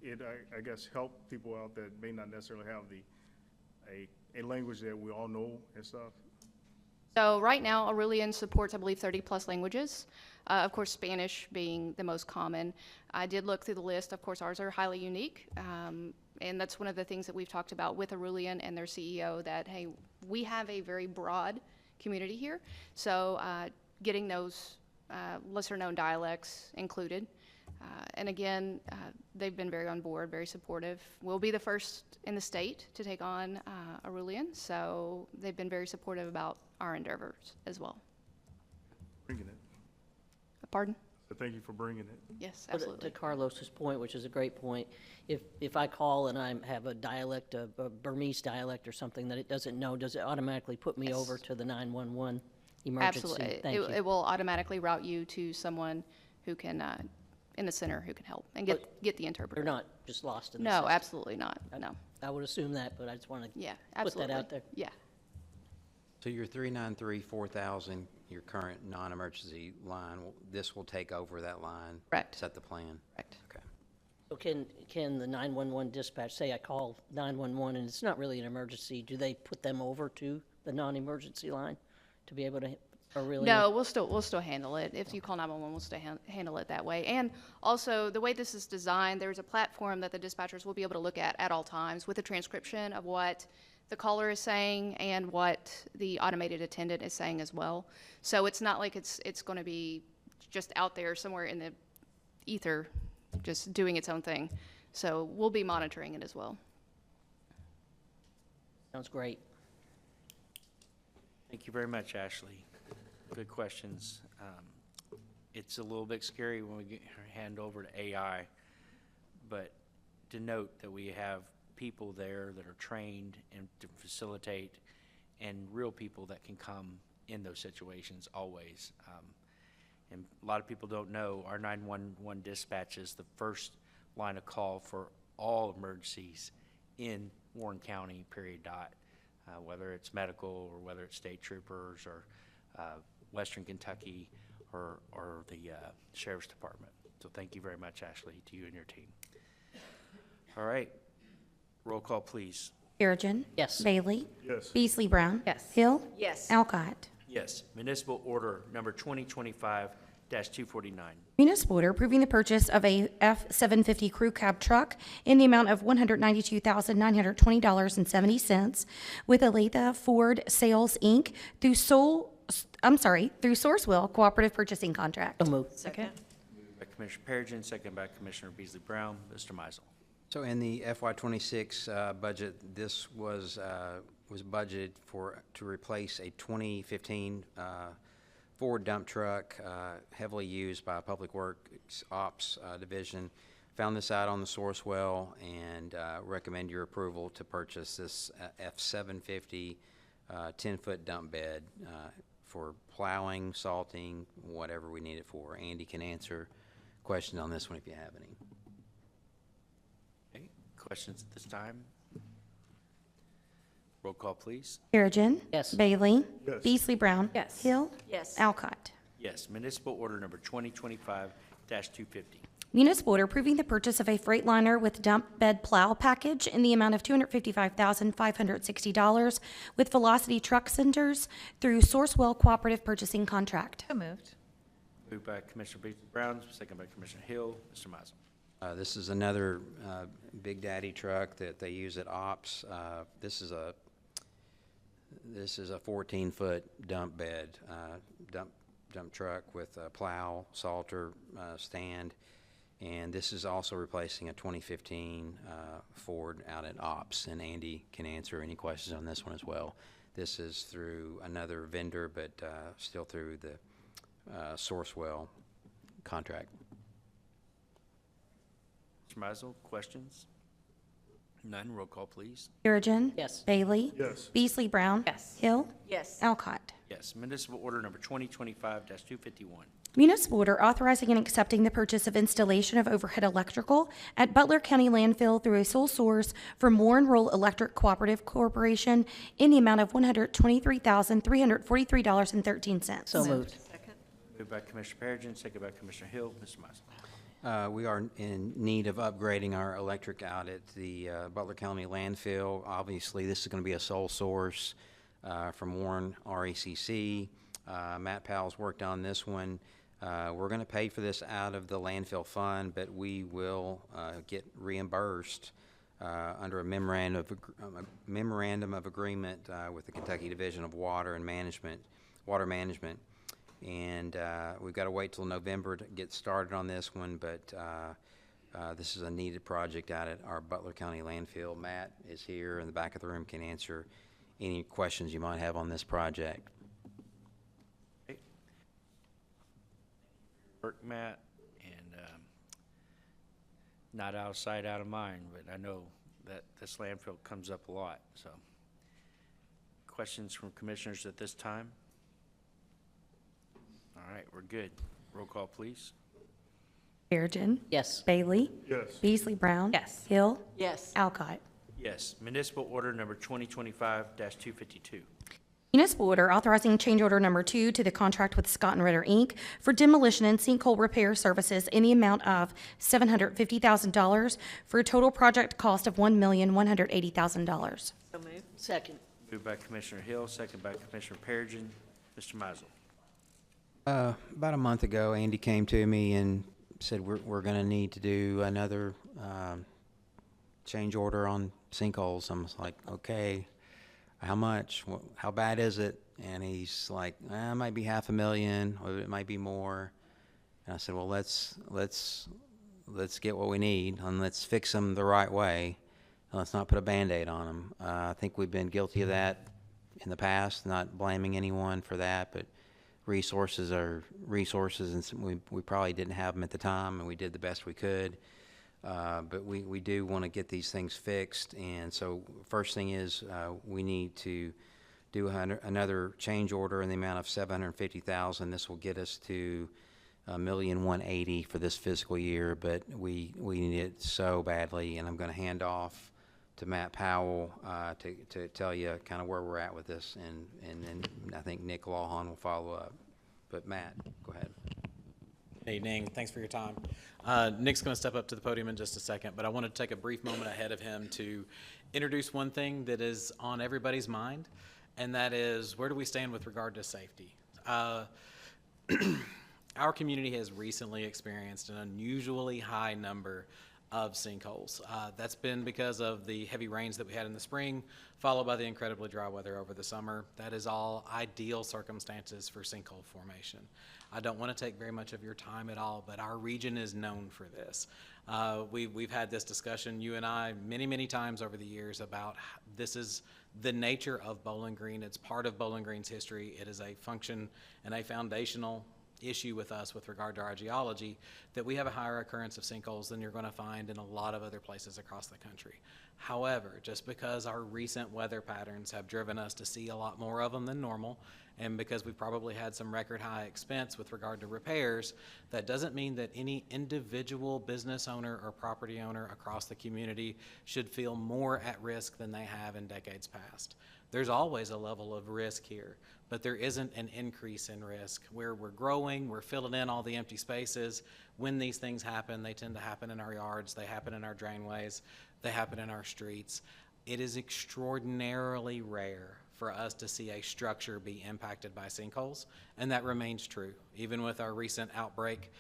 it, I guess, help people out that may not necessarily have a language that we all know and stuff? So right now, Arulian supports, I believe, 30 plus languages. Of course, Spanish being the most common. I did look through the list. Of course, ours are highly unique. And that's one of the things that we've talked about with Arulian and their CEO, that, hey, we have a very broad community here. So getting those lesser known dialects included. And again, they've been very on board, very supportive. We'll be the first in the state to take on Arulian, so they've been very supportive about our endeavors as well. Bringing it. Pardon? So thank you for bringing it. Yes, But absolutely. to Carlos's point, which is a great point, if I call and I have a dialect, a Burmese dialect or something that it doesn't know, does it automatically put me over to the 911 emergency? Absolutely. Thank you. It will automatically route you to someone who can, in the center, who can help and get the interpreter. They're not just lost in the No, system. absolutely not. No. I would assume that, but I just want to Yeah, put absolutely. that out there. Yeah. So your 393, 4000, your current non-emergency line, this will take over that line? Correct. Is that the plan? Correct. Okay. So can the 911 dispatch, say I call 911 and it's not really an emergency, do they put them over to the non-emergency line to be able to, or really? No, we'll still handle it. If you call 911, we'll still handle it that way. And also, the way this is designed, there's a platform that the dispatchers will be able to look at all times with a transcription of what the caller is saying and what the automated attendant is saying as well. So it's not like it's going to be just out there somewhere in the ether, just doing its own thing. So we'll be monitoring it as well. Sounds great. Thank you very much, Ashley. Good questions. It's a little bit scary when we hand over to AI, but to note that we have people there that are trained and to facilitate, and real people that can come in those situations always. And a lot of people don't know, our 911 dispatch is the first line of call for all emergencies in Warren County, period dot. Whether it's medical or whether it's state troopers or Western Kentucky or the Sheriff's Department. So thank you very much, Ashley, to you and your team. All right, roll call, please. Perigin. Yes. Bailey. Yes. Beasley Brown. Yes. Hill. Yes. Alcott. Yes, municipal order number 2025-249. Municipal order approving the purchase of a F-750 crew cab truck in the amount of $192,920.70 with Aletha Ford Sales, Inc. through Sourcewell Cooperative Purchasing Contract. So moved. Second. Moved by Commissioner Perigin, second by Commissioner Beasley Brown. Mr. Mizel. So in the FY26 budget, this was budgeted to replace a 2015 Ford dump truck, heavily used by Public Works Ops Division. Found this out on the Sourcewell and recommend your approval to purchase this F-750 10-foot dump bed for plowing, salting, whatever we need it for. Andy can answer questions on this one if you have any. Okay, questions at this time? Roll call, please. Perigin. Yes. Bailey. Yes. Beasley Brown. Yes. Hill. Yes. Alcott. Yes, municipal order number 2025-250. Municipal order approving the purchase of a Freightliner with dump bed plow package in the amount of $255,560 with Velocity Truck Centers through Sourcewell Cooperative Purchasing Contract. So moved. Moved by Commissioner Beasley Brown, second by Commissioner Hill. Mr. Mizel. This is another Big Daddy truck that they use at Ops. This is a 14-foot dump bed, dump truck with a plow, salter, stand, and this is also replacing a 2015 Ford out at Ops. And Andy can answer any questions on this one as well. This is through another vendor, but still through the Sourcewell contract. Mr. Mizel, questions? None. Roll call, please. Perigin. Yes. Bailey. Yes. Beasley Brown. Yes. Hill. Yes. Alcott. Yes, municipal order number 2025-251. Municipal order authorizing and accepting the purchase of installation of overhead electrical at Butler County Landfill through a sole source from Warren Rural Electric Cooperative Corporation in the amount of $123,343.13. So moved. Second. Moved by Commissioner Perigin, second by Commissioner Hill. Mr. Mizel. We are in need of upgrading our electric out at the Butler County landfill. Obviously, this is going to be a sole source from Warren RECC. Matt Powell's worked on this one. We're going to pay for this out of the landfill fund, but we will get reimbursed under a memorandum of agreement with the Kentucky Division of Water Management. And we've got to wait till November to get started on this one, but this is a needed project out at our Butler County landfill. Matt is here in the back of the room, can answer any questions you might have on this project. Okay. Work, Matt, and not out of sight, out of mind, but I know that this landfill comes up a lot, so. Questions from commissioners at this time? All right, we're good. Roll call, please. Perigin. Yes. Bailey. Yes. Beasley Brown. Yes. Hill. Yes. Alcott. Yes, municipal order number 2025-252. Municipal order authorizing change order number 2 to the contract with Scott and Ritter, Inc. for demolition and sinkhole repair services in the amount of $750,000 for a total project cost of $1,180,000. So moved. Second. Moved by Commissioner Hill, second by Commissioner Perigin. Mr. Mizel. About a month ago, Andy came to me and said we're going to need to do another change order on sinkholes. I'm like, okay, how much? How bad is it? And he's like, it might be $500,000, or it might be more. And I said, well, let's get what we need and let's fix them the right way. And let's not put a Band-Aid on them. I think we've been guilty of that in the past, not blaming anyone for that, but resources are resources, and we probably didn't have them at the time, and we did the best we could. But we do want to get these things fixed, and so first thing is we need to do another change order in the amount of $750,000. This will get us to $1,180,000 for this fiscal year, but we need it so badly, and I'm going to hand off to Matt Powell to tell you kind of where we're at with this, and then I think Nick Lawhon will follow up. But Matt, go ahead. Good evening. Thanks for your time. Nick's going to step up to the podium in just a second, but I want to take a brief moment ahead of him to introduce one thing that is on everybody's mind, and that is, where do we stand with regard to safety? Our community has recently experienced an unusually high number of sinkholes. That's been because of the heavy rains that we had in the spring, followed by the incredibly dry weather over the summer. That is all ideal circumstances for sinkhole formation. I don't want to take very much of your time at all, but our region is known for this. We've had this discussion, you and I, many times over the years about this is the nature of Bowling Green. It's part of Bowling Green's history. It is a function and a foundational issue with us with regard to our geology, that we have a higher occurrence of sinkholes than you're going to find in a lot of other places across the country. However, just because our recent weather patterns have driven us to see a lot more of them than normal, and because we've probably had some record high expense with regard to repairs, that doesn't mean that any individual business owner or property owner across the community should feel more at risk than they have in decades past. There's always a level of risk here, but there isn't an increase in risk. Where we're growing, we're filling in all the empty spaces. When these things happen, they tend to happen in our yards, they happen in our drainways, they happen in our streets. It is extraordinarily rare for us to see a structure be impacted by sinkholes, and that remains true. Even with our recent outbreak,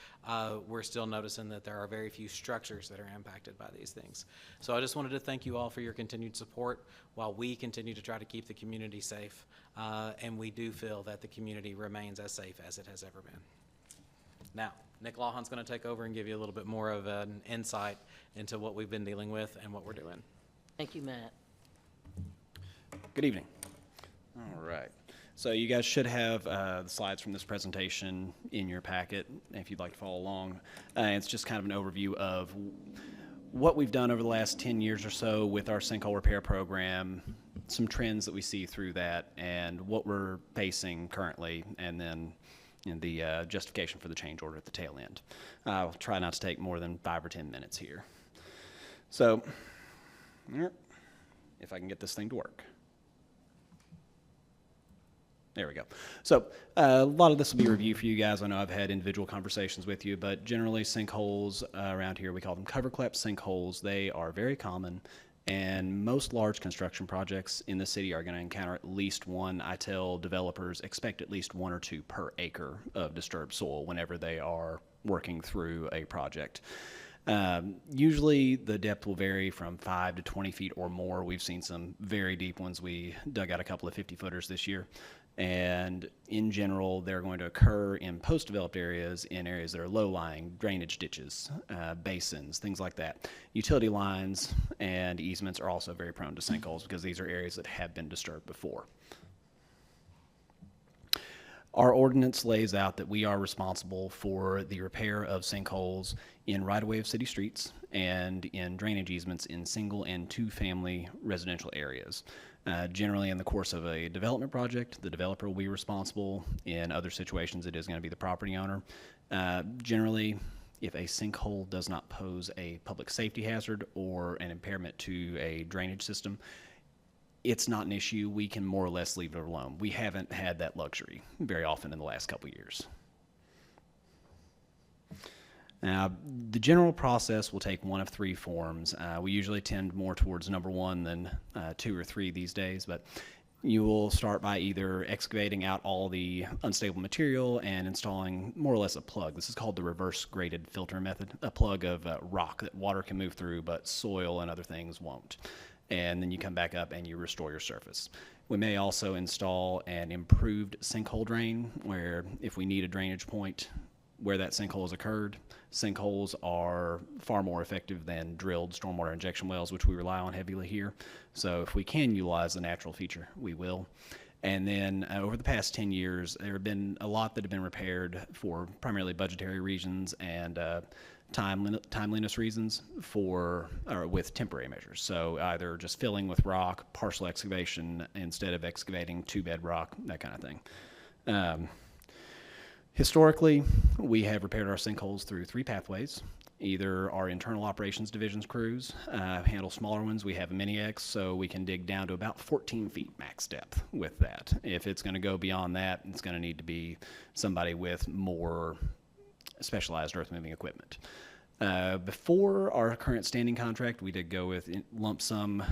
we're still noticing that there are very few structures that are impacted by these things. So I just wanted to thank you all for your continued support while we continue to try to keep the community safe, and we do feel that the community remains as safe as it has ever been. Now, Nick Lawhon's going to take over and give you a little bit more of an insight into what we've been dealing with and what we're doing. Thank you, Matt. Good evening. All right. So you guys should have the slides from this presentation in your packet if you'd like to follow along. It's just kind of an overview of what we've done over the last 10 years or so with our sinkhole repair program, some trends that we see through that, and what we're facing currently, and then the justification for the change order at the tail end. I'll try not to take more than 5 or 10 minutes here. So, if I can get this thing to work. There we go. So a lot of this will be a review for you guys. I know I've had individual conversations with you, but generally sinkholes around here, we call them cover cleft sinkholes. They are very common, and most large construction projects in the city are going to encounter at least one. I tell developers expect at least 1 or 2 per acre of disturbed soil whenever they are working through a project. Usually the depth will vary from 5 to 20 feet or more. We've seen some very deep ones. We dug out a couple of 50-footers this year. And in general, they're going to occur in post-developed areas, in areas that are low-lying, drainage ditches, basins, things like that. Utility lines and easements are also very prone to sinkholes because these are areas that have been disturbed before. Our ordinance lays out that we are responsible for the repair of sinkholes in right-of-way of city streets and in drainage easements in single and two-family residential areas. Generally, in the course of a development project, the developer will be responsible. In other situations, it is going to be the property owner. Generally, if a sinkhole does not pose a public safety hazard or an impairment to a drainage system, it's not an issue. We can more or less leave it alone. We haven't had that luxury very often in the last couple of years. Now, the general process will take one of 3 forms. We usually tend more towards number 1 than 2 or 3 these days, but you will start by either excavating out all the unstable material and installing more or less a plug. This is called the reverse graded filter method, a plug of rock that water can move through, but soil and other things won't. And then you come back up and you restore your surface. We may also install an improved sinkhole drain, where if we need a drainage point where that sinkhole has occurred. Sinkholes are far more effective than drilled stormwater injection wells, which we rely on heavily here. So if we can utilize the natural feature, we will. And then over the past 10 years, there have been a lot that have been repaired for primarily budgetary reasons and timeliness reasons with temporary measures. So either just filling with rock, partial excavation instead of excavating to bedrock, that kind of thing. Historically, we have repaired our sinkholes through 3 pathways. Either our internal operations division's crews handle smaller ones. We have a Mini-X, so we can dig down to about 14 feet max depth with that. If it's going to go beyond that, it's going to need to be somebody with more specialized earth moving equipment. Before our current standing contract, we did go with lump sum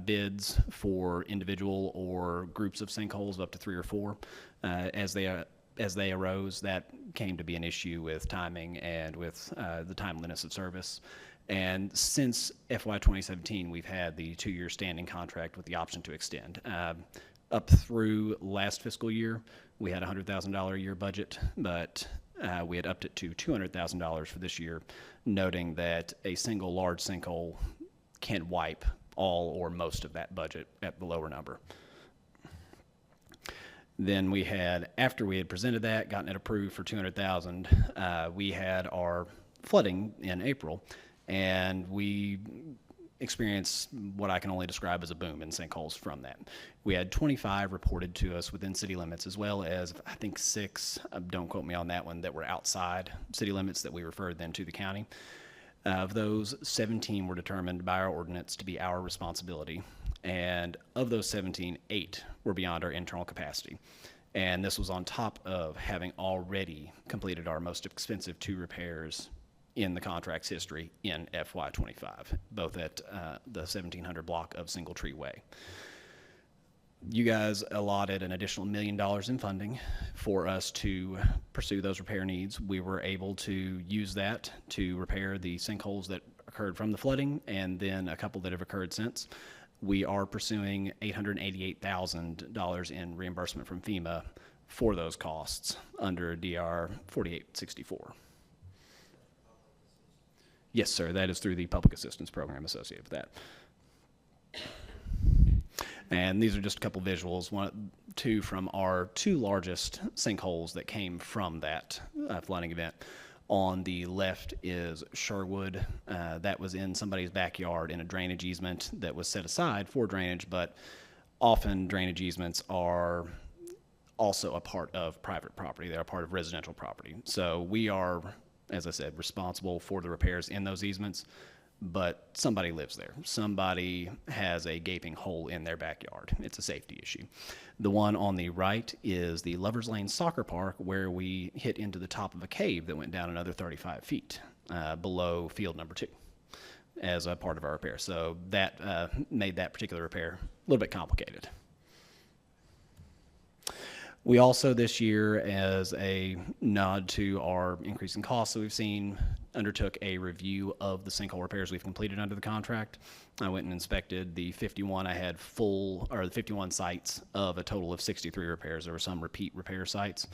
bids for individual or groups of sinkholes, up to 3 or 4, as they arose. That came to be an issue with timing and with the timeliness of service. And since FY 2017, we've had the 2-year standing contract with the option to extend. Up through last fiscal year, we had a $100,000 a year budget, but we had upped it to $200,000 for this year, noting that a single large sinkhole can wipe all or most of that budget at the lower number. Then we had, after we had presented that, gotten it approved for $200,000, we had our flooding in April, and we experienced what I can only describe as a boom in sinkholes from that. We had 25 reported to us within city limits, as well as, I think, 6, don't quote me on that one, that were outside city limits that we referred then to the county. Of those, 17 were determined by our ordinance to be our responsibility. And of those 17, 8 were beyond our internal capacity. And this was on top of having already completed our most expensive 2 repairs in the contract's history in FY 25, both at the 1700 block of Single Tree Way. You guys allotted an additional $1 million in funding for us to pursue those repair needs. We were able to use that to repair the sinkholes that occurred from the flooding, and then a couple that have occurred since. We are pursuing $888,000 in reimbursement from FEMA for those costs under DR 4864. Yes, sir, that is through the public assistance program associated with that. And these are just a couple visuals, 2 from our 2 largest sinkholes that came from that flooding event. On the left is Sherwood. That was in somebody's backyard in a drainage easement that was set aside for drainage, but often drainage easements are also a part of private property. They're a part of residential property. So we are, as I said, responsible for the repairs in those easements, but somebody lives there. Somebody has a gaping hole in their backyard. It's a safety issue. The one on the right is the Lover's Lane Soccer Park, where we hit into the top of a cave that went down another 35 feet below field number 2 as a part of our repair. So that made that particular repair a little bit complicated. We also this year, as a nod to our increasing costs that we've seen, undertook a review of the sinkhole repairs we've completed under the contract. I went and inspected the 51. I had the 51 sites of a total of 63 repairs. There were some repeat repair sites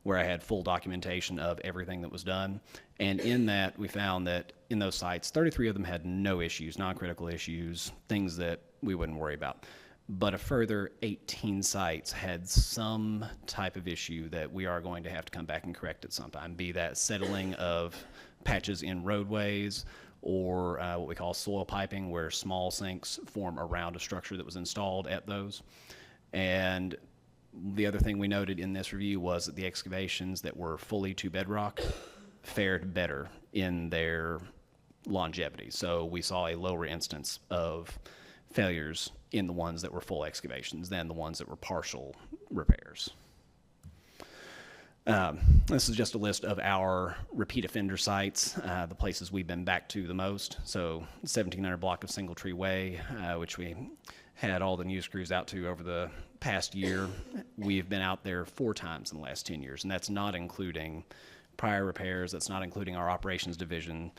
where I had full documentation of everything that was done. And in that, we found that in those sites, 33 of them had no issues, non-critical issues, things that we wouldn't worry about. But a further 18 sites had some type of issue that we are going to have to come back and correct at some time, be that settling of patches in roadways or what we call soil piping, where small sinks form around a structure that was installed at those. And the other thing we noted in this review was that the excavations that were fully to bedrock fared better in their longevity. So we saw a lower instance of failures in the ones that were full excavations than the ones that were partial repairs. This is just a list of our repeat offender sites, the places we've been back to the most. So 1700 block of Single Tree Way, which we had all the news crews out to over the past year. We've been out there 4 times in the last 10 years, and that's not including prior repairs. That's not including our operations division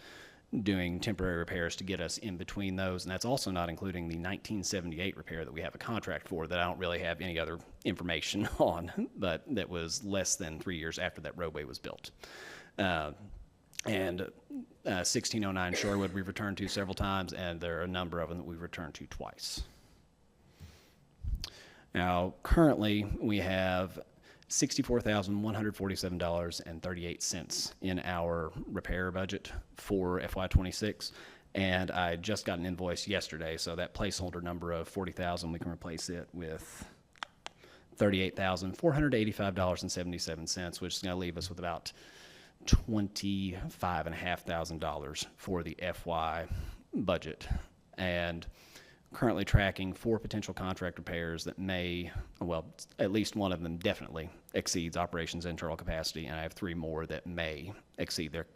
doing temporary repairs to get us in between those. And that's also not including the 1978 repair that we have a contract for that I don't really have any other information on, but that was less than 3 years after that roadway was built. And 1609 Shorewood we've returned to several times, and there are a number of them that we've returned to twice. Now, currently, we have $64,147.38 in our repair budget for FY26, and I just got an invoice yesterday, so that placeholder number of $40,000, we can replace it with $38,485.77, which is going to leave us with about $25,500 for the FY budget. And currently tracking 4 potential contract repairs that may, well, at least one of them definitely exceeds operations internal capacity, and I have 3 more that may exceed their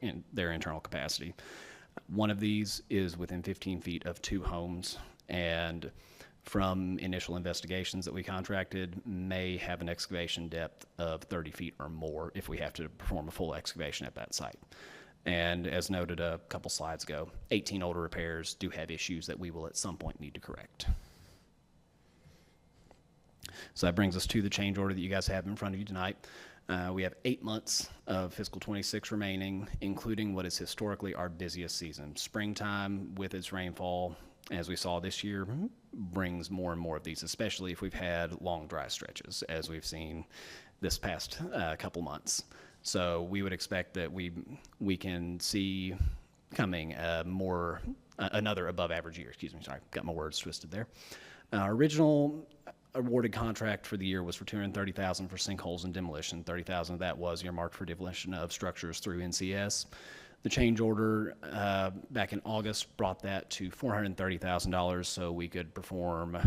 internal capacity. One of these is within 15 feet of 2 homes, and from initial investigations that we contracted, may have an excavation depth of 30 feet or more if we have to perform a full excavation at that site. And as noted a couple slides ago, 18 older repairs do have issues that we will at some point need to correct. So that brings us to the change order that you guys have in front of you tonight. We have 8 months of fiscal 26 remaining, including what is historically our busiest season. Springtime, with its rainfall, as we saw this year, brings more and more of these, especially if we've had long dry stretches, as we've seen this past couple months. So we would expect that we can see coming another above average year. Excuse me, sorry, got my words twisted there. Our original awarded contract for the year was for $230,000 for sinkholes and demolition. $30,000 of that was earmarked for demolition of structures through NCS. The change order back in August brought that to $430,000 so we could perform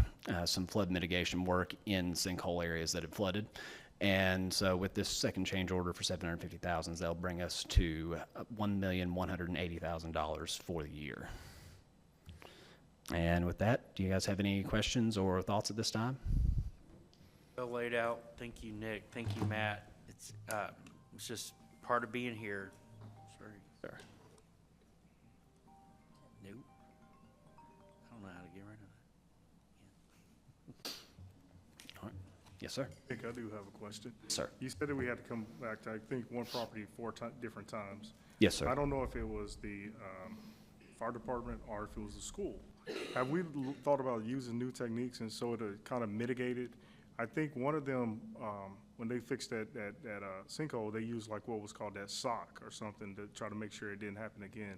some flood mitigation work in sinkhole areas that had flooded. And so with this second change order for $750,000, that'll bring us to $1,180,000 for the year. And with that, do you guys have any questions or thoughts at this time? Well laid out. Thank you, Nick. Thank you, Matt. It's just part of being here. Sorry. Sure. Nope. I don't know how to get rid of it. All right. Yes, sir. I think I do have a question. Sir. You said that we had to come back to, I think, one property 4 different times. Yes, sir. I don't know if it was the fire department or if it was the school. Have we thought about using new techniques and so to kind of mitigate it? I think one of them, when they fixed that sinkhole, they used like what was called that sock or something to try to make sure it didn't happen again.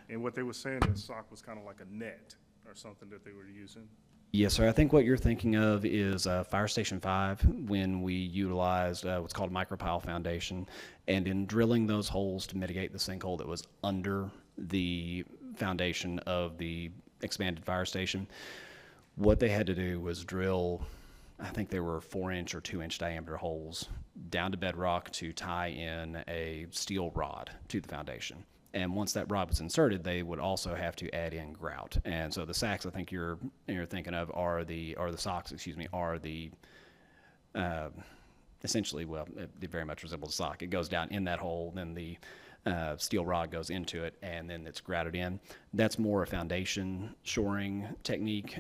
And what they were saying, that sock was kind of like a net or something that they were using. Yes, sir. I think what you're thinking of is Fire Station 5, when we utilized what's called micropile foundation. And in drilling those holes to mitigate the sinkhole that was under the foundation of the expanded fire station, what they had to do was drill, I think they were 4-inch or 2-inch diameter holes down to bedrock to tie in a steel rod to the foundation. And once that rod was inserted, they would also have to add in grout. And so the sacks I think you're thinking of are the socks, excuse me, are the essentially, well, it very much resembles a sock. It goes down in that hole, then the steel rod goes into it, and then it's grouted in. That's more a foundation shoring technique.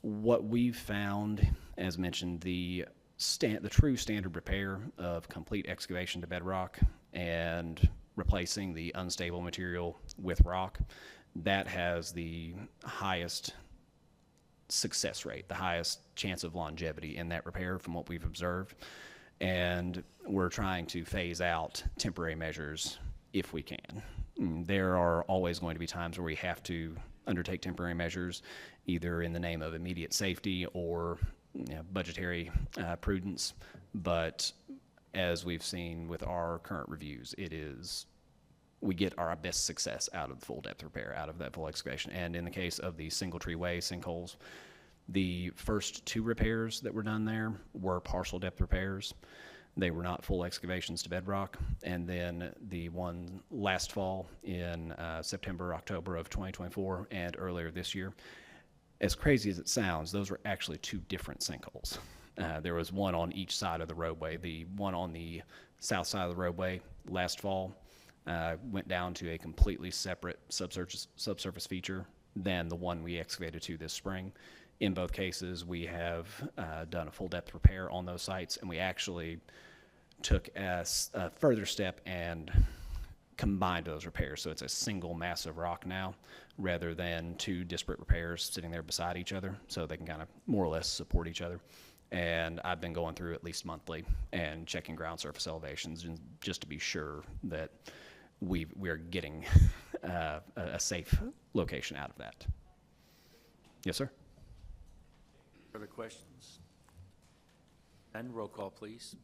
What we've found, as mentioned, the true standard repair of complete excavation to bedrock and replacing the unstable material with rock, that has the highest success rate, the highest chance of longevity in that repair from what we've observed. And we're trying to phase out temporary measures if we can. There are always going to be times where we have to undertake temporary measures, either in the name of immediate safety or budgetary prudence. But as we've seen with our current reviews, we get our best success out of the full depth repair, out of that full excavation. And in the case of the Single Tree Way sinkholes, the first 2 repairs that were done there were partial depth repairs. They were not full excavations to bedrock. And then the one last fall in September, October of 2024 and earlier this year, as crazy as it sounds, those were actually 2 different sinkholes. There was one on each side of the roadway. The one on the south side of the roadway last fall went down to a completely separate subsurface feature than the one we excavated to this spring. In both cases, we have done a full depth repair on those sites, and we actually took a further step and combined those repairs. So it's a single massive rock now, rather than 2 disparate repairs sitting there beside each other, so they can kind of more or less support each other. And I've been going through at least monthly and checking ground surface elevations just to be sure that we're getting a safe location out of that. Yes, sir. Further questions? None, roll call, please.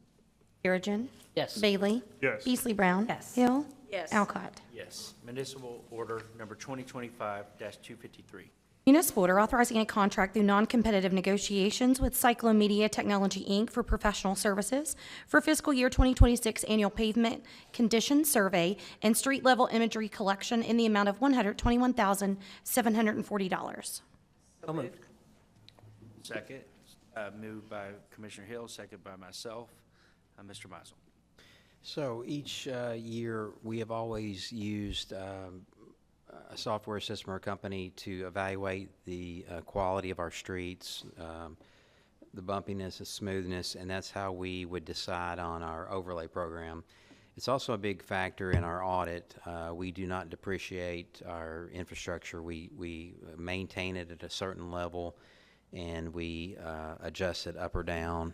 Perigin. Yes. Bailey. Yes. Beasley Brown. Yes. Hill. Yes. Alcott. Yes. Municipal order number 2025-253. Municipal order authorizing a contract through non-competitive negotiations with Cyclomedia Technology, Inc. for professional services for fiscal year 2026 annual pavement condition survey and street-level imagery collection in the amount of $121,740. So moved. Second, moved by Commissioner Hill, second by myself. Mr. Mizel. So each year, we have always used a software system or company to evaluate the quality of our streets, the bumpiness, the smoothness, and that's how we would decide on our overlay program. It's also a big factor in our audit. We do not depreciate our infrastructure. We maintain it at a certain level, and we adjust it up or down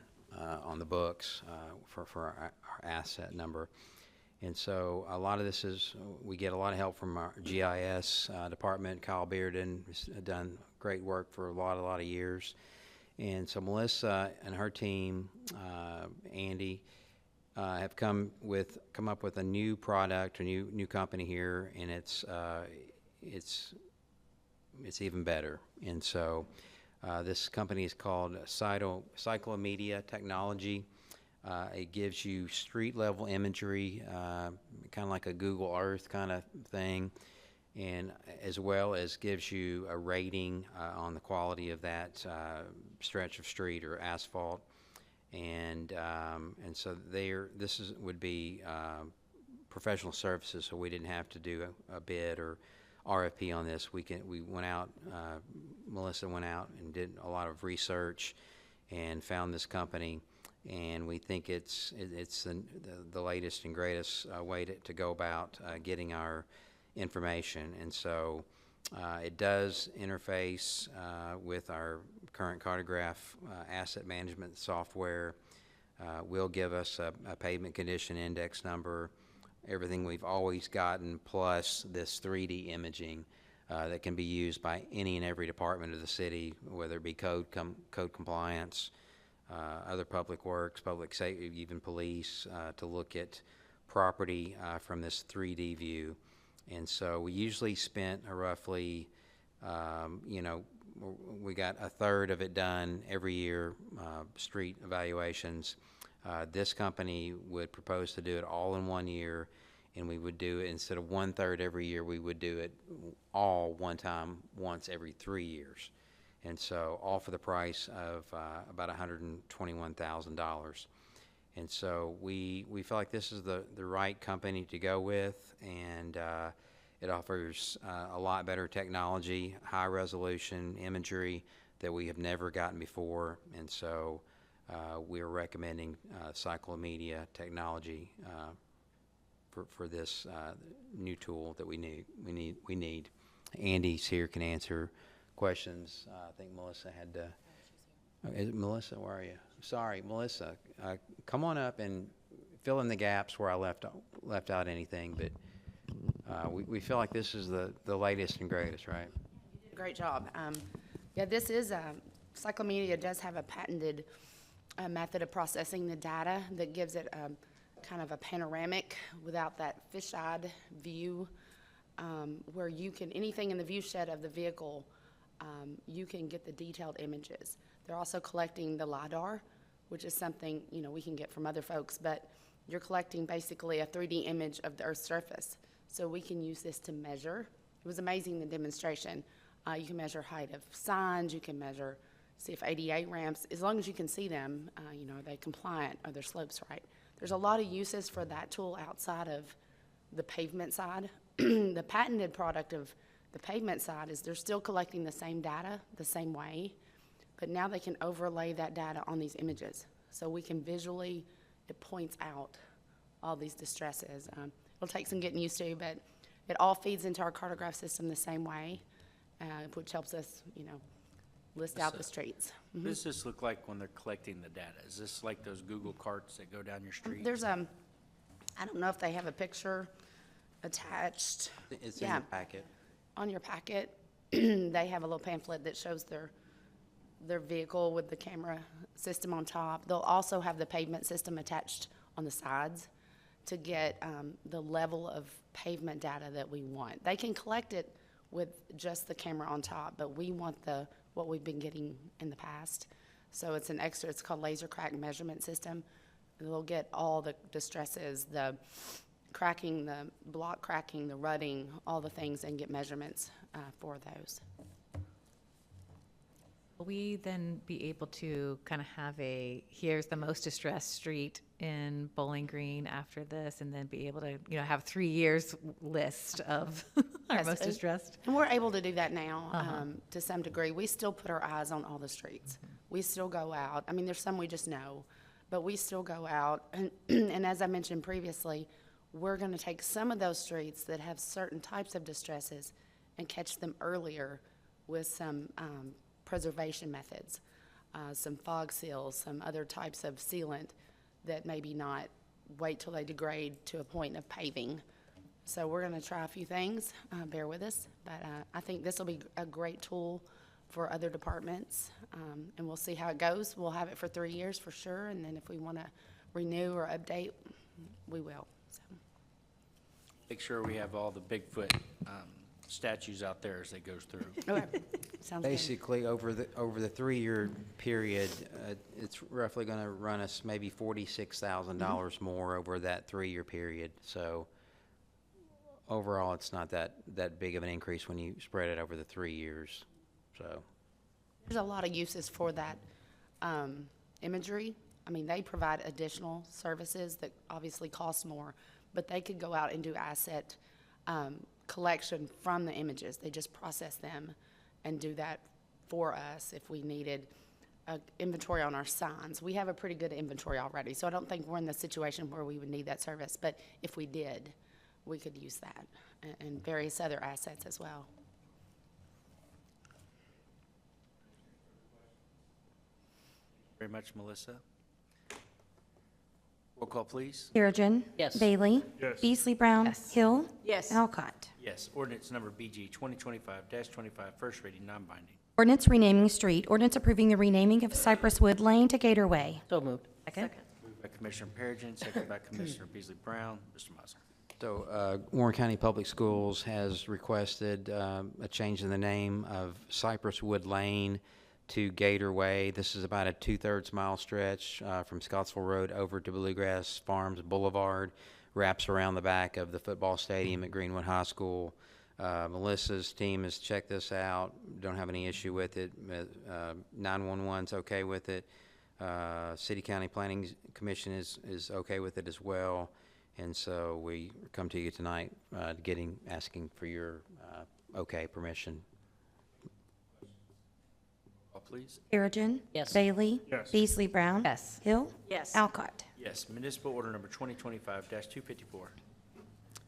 on the books for our asset number. And so a lot of this is, we get a lot of help from our GIS department. Kyle Bearden has done great work for a lot of years. And so Melissa and her team, Andy, have come up with a new product, a new company here, and it's even better. And so this company is called Cyclomedia Technology. It gives you street-level imagery, kind of like a Google Earth kind of thing, and as well as gives you a rating on the quality of that stretch of street or asphalt. And so this would be professional services, so we didn't have to do a bid or RFP on this. We went out, Melissa went out and did a lot of research and found this company, and we think it's the latest and greatest way to go about getting our information. And so it does interface with our current Cartograph asset management software. Will give us a pavement condition index number, everything we've always gotten, plus this 3D imaging that can be used by any and every department of the city, whether it be code compliance, other public works, public safety, even police, to look at property from this 3D view. And so we usually spent roughly, we got a third of it done every year, street evaluations. This company would propose to do it all in 1 year, and we would do it instead of 1/3 every year, we would do it all one time, once every 3 years. And so all for the price of about $121,000. And so we feel like this is the right company to go with, and it offers a lot better technology, high resolution imagery that we have never gotten before. And so we're recommending Cyclomedia Technology for this new tool that we need. Andy's here, can answer questions. I think Melissa had to. Is it Melissa? Where are you? Sorry, Melissa. Come on up and fill in the gaps where I left out anything. But we feel like this is the latest and greatest, right? You did a great job. Yeah, this is Cyclomedia does have a patented method of processing the data that gives it kind of a panoramic without that fish-eyed view, where you can anything in the view shed of the vehicle. You can get the detailed images. They're also collecting the LiDAR, which is something, we can get from other folks, but you're collecting basically a 3D image of the Earth's surface. So we can use this to measure. It was amazing, the demonstration. You can measure height of signs, you can see if ADA ramps, as long as you can see them, are they compliant, are their slopes right? There's a lot of uses for that tool outside of the pavement side. The patented product of the pavement side is they're still collecting the same data the same way, but now they can overlay that data on these images. So we can visually, it points out all these distresses. It'll take some getting used to, but it all feeds into our Cartograph system the same way, which helps us, list out the streets. What does this look like when they're collecting the data? Is this like those Google carts that go down your street? There's I don't know if they have a picture attached. It's in your packet. On your packet, they have a little pamphlet that shows their their vehicle with the camera system on top. They'll also have the pavement system attached on the sides to get the level of pavement data that we want. They can collect it with just the camera on top, but we want what we've been getting in the past. So it's an extra, it's called laser crack measurement system. They'll get all the distresses, the cracking, the block cracking, the rutting, all the things, and get measurements for those. Will we then be able to kind of have here's the most distressed street in Bowling Green after this, and then be able to, have 3 years list of our Yes, most distressed? And we're able to do that now Uh-huh. to some degree. We still put our eyes on all the streets. We still go out. I mean, there's some we just know, but we still go out. And, and as I mentioned previously, we're going to take some of those streets that have certain types of distresses and catch them earlier with some preservation methods, some fog seals, some other types of sealant that maybe not wait till they degrade to a point of paving. So we're going to try a few things, bear with us, but I think this will be a great tool for other departments, and we'll see how it goes. We'll have it for 3 years for sure, and then if we want to renew or update, we will. So. Make sure we have all the Bigfoot statues out there as they goes through. Okay. Sounds good. Basically, over the 3-year period, it's roughly going to run us maybe $46,000 more over that 3-year period. So overall, it's not that big of an increase when you spread it over the 3 years. So There's a lot of uses for that imagery. I mean, they provide additional services that obviously cost more, but they could go out and do asset collection from the images. They just process them and do that for us if we needed inventory on our signs. We have a pretty good inventory already, so I don't think we're in the situation where we would need that service, but if we did, we could use that and various other assets as well. Very much, Melissa. Roll call, please. Perigin. Yes. Bailey. Yes. Beasley Brown. Yes. Hill. Yes. Alcott. Yes, ordinance number BG 2025-25, first reading, non-binding. Ordinance renaming street. Ordinance approving the renaming of Cypress Wood Lane to Gator Way. So moved. Second? Moved by Commissioner Perigin, seconded by Commissioner Beasley Brown. Mr. Mizel. So Warren County Public Schools has requested a change in the name of Cypress Wood Lane to Gator Way. This is about a 2/3 mile stretch from Scottsville Road over to Bluegrass Farms Boulevard, wraps around the back of the football stadium at Greenwood High School. Melissa's team has checked this out, don't have any issue with it. 911's okay with it. City County Planning Commission is okay with it as well. And so we come to you tonight asking for your permission. Call, please. Perigin. Yes. Bailey. Yes. Beasley Brown. Yes. Hill. Yes. Alcott. Yes, municipal order number 2025-254.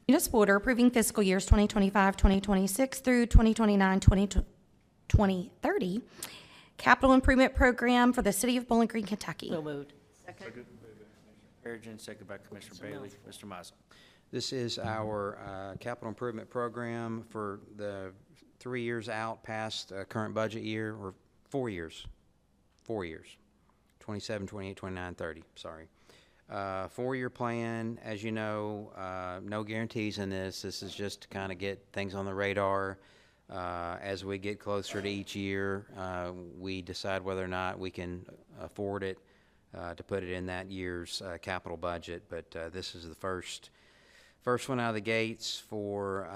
Municipal order approving fiscal years 2025, 2026 through 2029, 2030 capital improvement program for the city of Bowling Green, Kentucky. So moved. Perigin, seconded by Commissioner Bailey. Mr. Mizel. This is our capital improvement program for the 3 years out past current budget year, or 4 years. 4 years. 27, 28, 29, 30, sorry. 4-year plan, as you know, no guarantees in this. This is just to kind of get things on the radar. As we get closer to each year, we decide whether or not we can afford it to put it in that year's capital budget. But this is the first one out of the gates for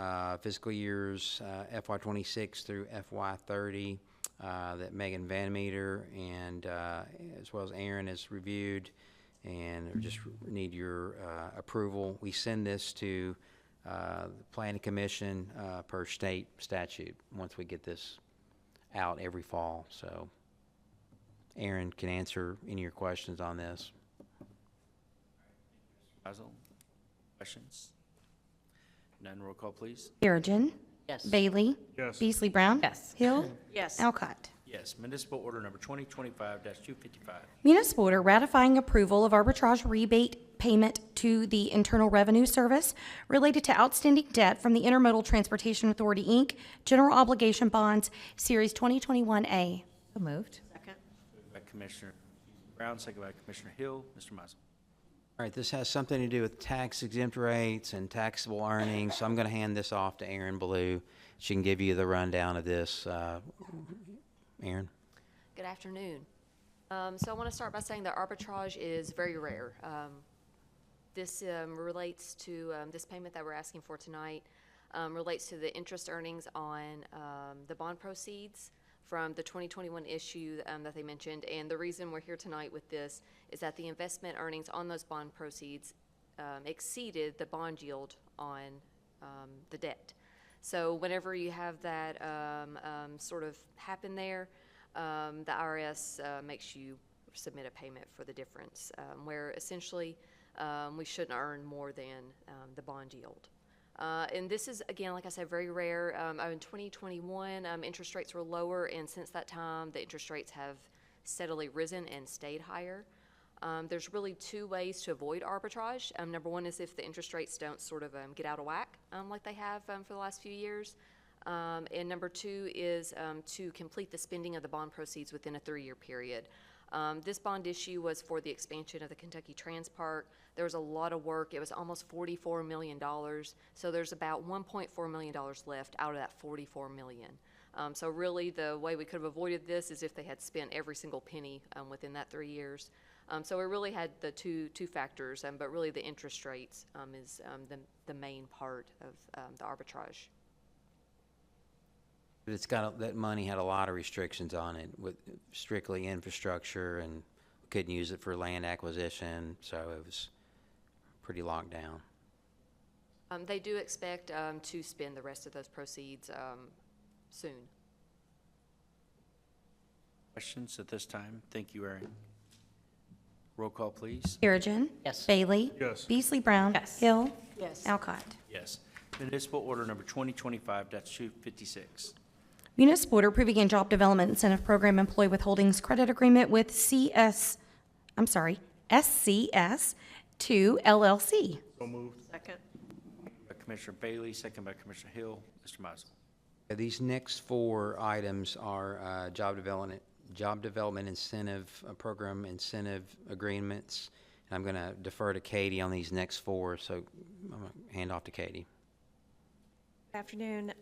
fiscal years FY26 through FY30 that Megan Van Meter and as well as Aaron has reviewed, and we just need your approval. We send this to the Planning Commission per state statute once we get this out every fall. So Aaron can answer any of your questions on this. Mizel, questions? None, roll call, please. Perigin. Yes. Bailey. Yes. Beasley Brown. Yes. Hill. Yes. Alcott. Yes, municipal order number 2025-255. Municipal order ratifying approval of arbitrage rebate payment to the Internal Revenue Service related to outstanding debt from the Intermodal Transportation Authority, Inc., General Obligation Bonds, Series 2021A. So moved. Second. Commissioner Brown, second by Commissioner Hill. Mr. Mizel. All right, this has something to do with tax exempt rates and taxable earnings, so I'm going to hand this off to Erin Ballou. She can give you the rundown of this. Erin? Good afternoon. So I want to start by saying that arbitrage is very rare. This relates to this payment that we're asking for tonight, relates to the interest earnings on the bond proceeds from the 2021 issue that they mentioned. And the reason we're here tonight with this is that the investment earnings on those bond proceeds exceeded the bond yield on the debt. So whenever you have that sort of happen there, the IRS makes you submit a payment for the difference, where essentially we shouldn't earn more than the bond yield. And this is, again, like I said, very rare. In 2021, interest rates were lower, and since that time, the interest rates have steadily risen and stayed higher. There's really two ways to avoid arbitrage. Number one is if the interest rates don't sort of get out of whack like they have for the last few years. And number two is to complete the spending of the bond proceeds within a 3-year period. This bond issue was for the expansion of the Kentucky Transpark. There was a lot of work. It was almost $44 million. So there's about $1.4 million left out of that $44 million. So really the way we could have avoided this is if they had spent every single penny within that 3 years. So we really had the two factors, but really the interest rates is the main part of the arbitrage. But it's got, that money had a lot of restrictions on it, with strictly infrastructure, and couldn't use it for land acquisition, so it was pretty locked down. They do expect to spend the rest of those proceeds soon. Questions at this time? Thank you, Erin. Roll call, please. Perigin. Yes. Bailey. Yes. Beasley Brown. Yes. Hill. Yes. Alcott. Yes. Municipal order number 2025-256. Municipal order approving a job development incentive program employee withholdings credit agreement with SCS 2 LLC. So moved. Second. By Commissioner Bailey, second by Commissioner Hill. Mr. Mizel. These next 4 items are job development incentive program incentive agreements. And I'm going to defer to Katie on these next 4, so I'm going to hand off to Katie. Good afternoon.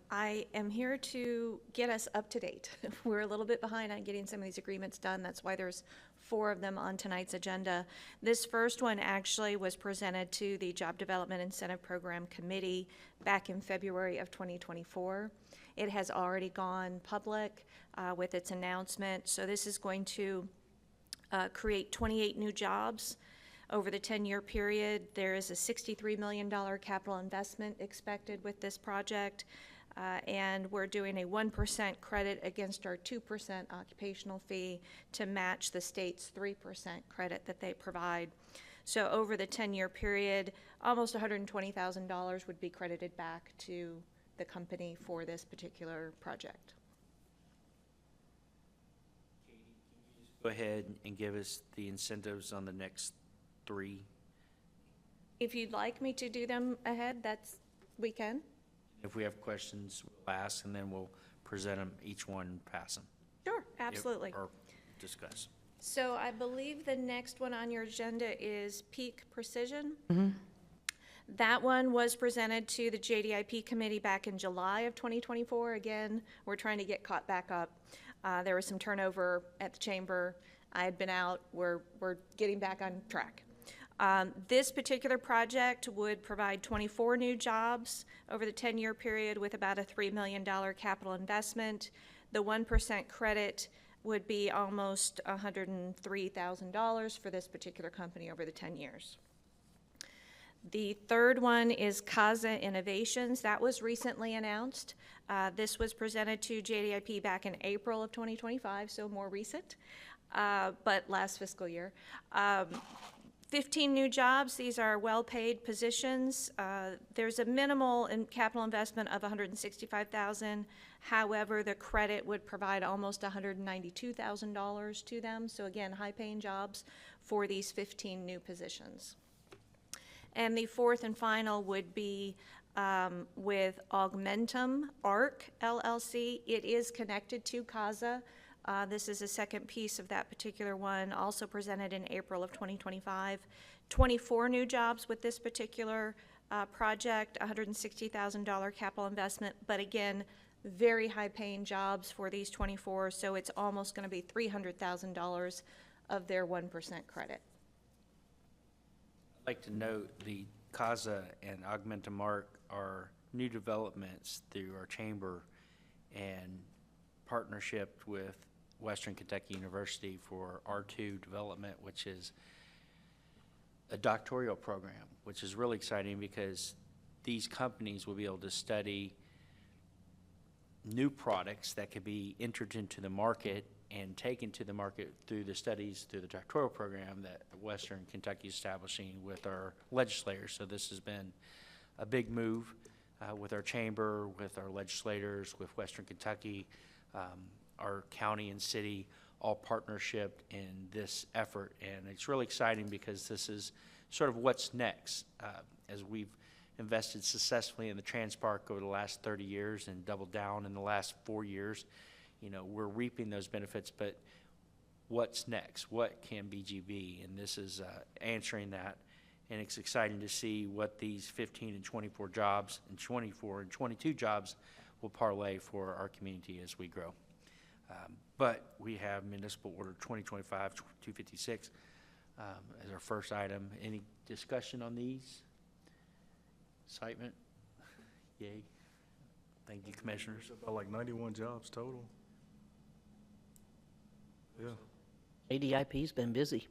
I am here to get us up to date. We're a little bit behind on getting some of these agreements done. That's why there's 4 of them on tonight's agenda. This first one actually was presented to the Job Development Incentive Program Committee back in February of 2024. It has already gone public with its announcement. So this is going to create 28 new jobs over the 10-year period. There is a $63 million capital investment expected with this project, and we're doing a 1% credit against our 2% occupational fee to match the state's 3% credit that they provide. So over the 10-year period, almost $120,000 would be credited back to the company for this particular project. Go ahead and give us the incentives on the next 3. If you'd like me to do them ahead, we can. If we have questions, we'll ask, and then we'll present them, each one, pass them. Sure, absolutely. Or discuss. So I believe the next one on your agenda is Peak Precision. That one was presented to the JDIP committee back in July of 2024. Again, we're trying to get caught back up. There was some turnover at the chamber. I had been out. We're getting back on track. This particular project would provide 24 new jobs over the 10-year period with about a $3 million capital investment. The 1% credit would be almost $103,000 for this particular company over the 10 years. The third one is Kaza Innovations. That was recently announced. This was presented to JDIP back in April of 2025, so more recent, but last fiscal year. 15 new jobs. These are well-paid positions. There's a minimal capital investment of $165,000. However, the credit would provide almost $192,000 to them. So again, high-paying jobs for these 15 new positions. And the fourth and final would be with Augmentum ARC LLC. It is connected to CASA. This is a second piece of that particular one, also presented in April of 2025. 24 new jobs with this particular project, $160,000 capital investment, but again, very high-paying jobs for these 24, so it's almost going to be $300,000 of their 1% credit. I'd like to note the CASA and Augmenta Mark are new developments through our chamber and partnership with Western Kentucky University for R2 development, which is a doctoral program, which is really exciting because these companies will be able to study new products that could be entered into the market and taken to the market through the studies through the doctoral program that Western Kentucky is establishing with our legislators. So this has been a big move with our chamber, with our legislators, with Western Kentucky, our county and city, all partnership in this effort. And it's really exciting because this is sort of what's next. As we've invested successfully in the Transpark over the last 30 years and doubled down in the last 4 years, you know, we're reaping those benefits, but what's next? What can BG be? And this is answering that. And it's exciting to see what these 15 and 24 jobs and 24 and 22 jobs will parlay for our community as we grow. But we have Municipal Order 2025-256 as our first item. Any discussion on these? Excitement? Yay. Thank you, Commissioners. About like 91 jobs total. Yeah. ADIP's been busy.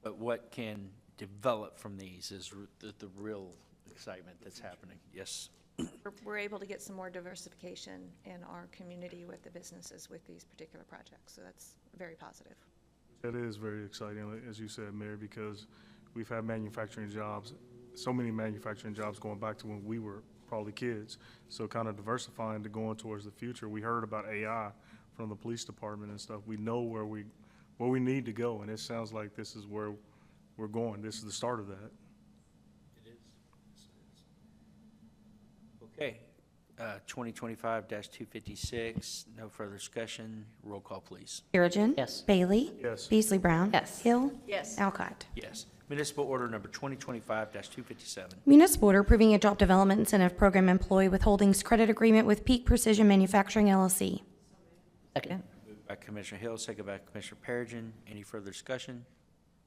But what can develop from these is the real excitement that's happening. Yes. We're able to get some more diversification in our community with the businesses with these particular projects, so that's very positive. It is very exciting, as you said, Mayor, because we've had manufacturing jobs, so many manufacturing jobs going back to when we were probably kids. So kind of diversifying to going towards the future. We heard about AI from the police department and stuff. We know where we need to go, and it sounds like this is where we're going. This is the start of that. It is. Okay. 2025-256, no further discussion. Roll call, please. Perigin. Yes. Bailey. Yes. Beasley Brown. Yes. Hill. Yes. Alcott. Yes. Municipal Order Number 2025-257. Municipal order approving a job development incentive program employee withholdings credit agreement with Peak Precision Manufacturing LLC. Second. Moved by Commissioner Hill, second by Commissioner Perigin. Any further discussion?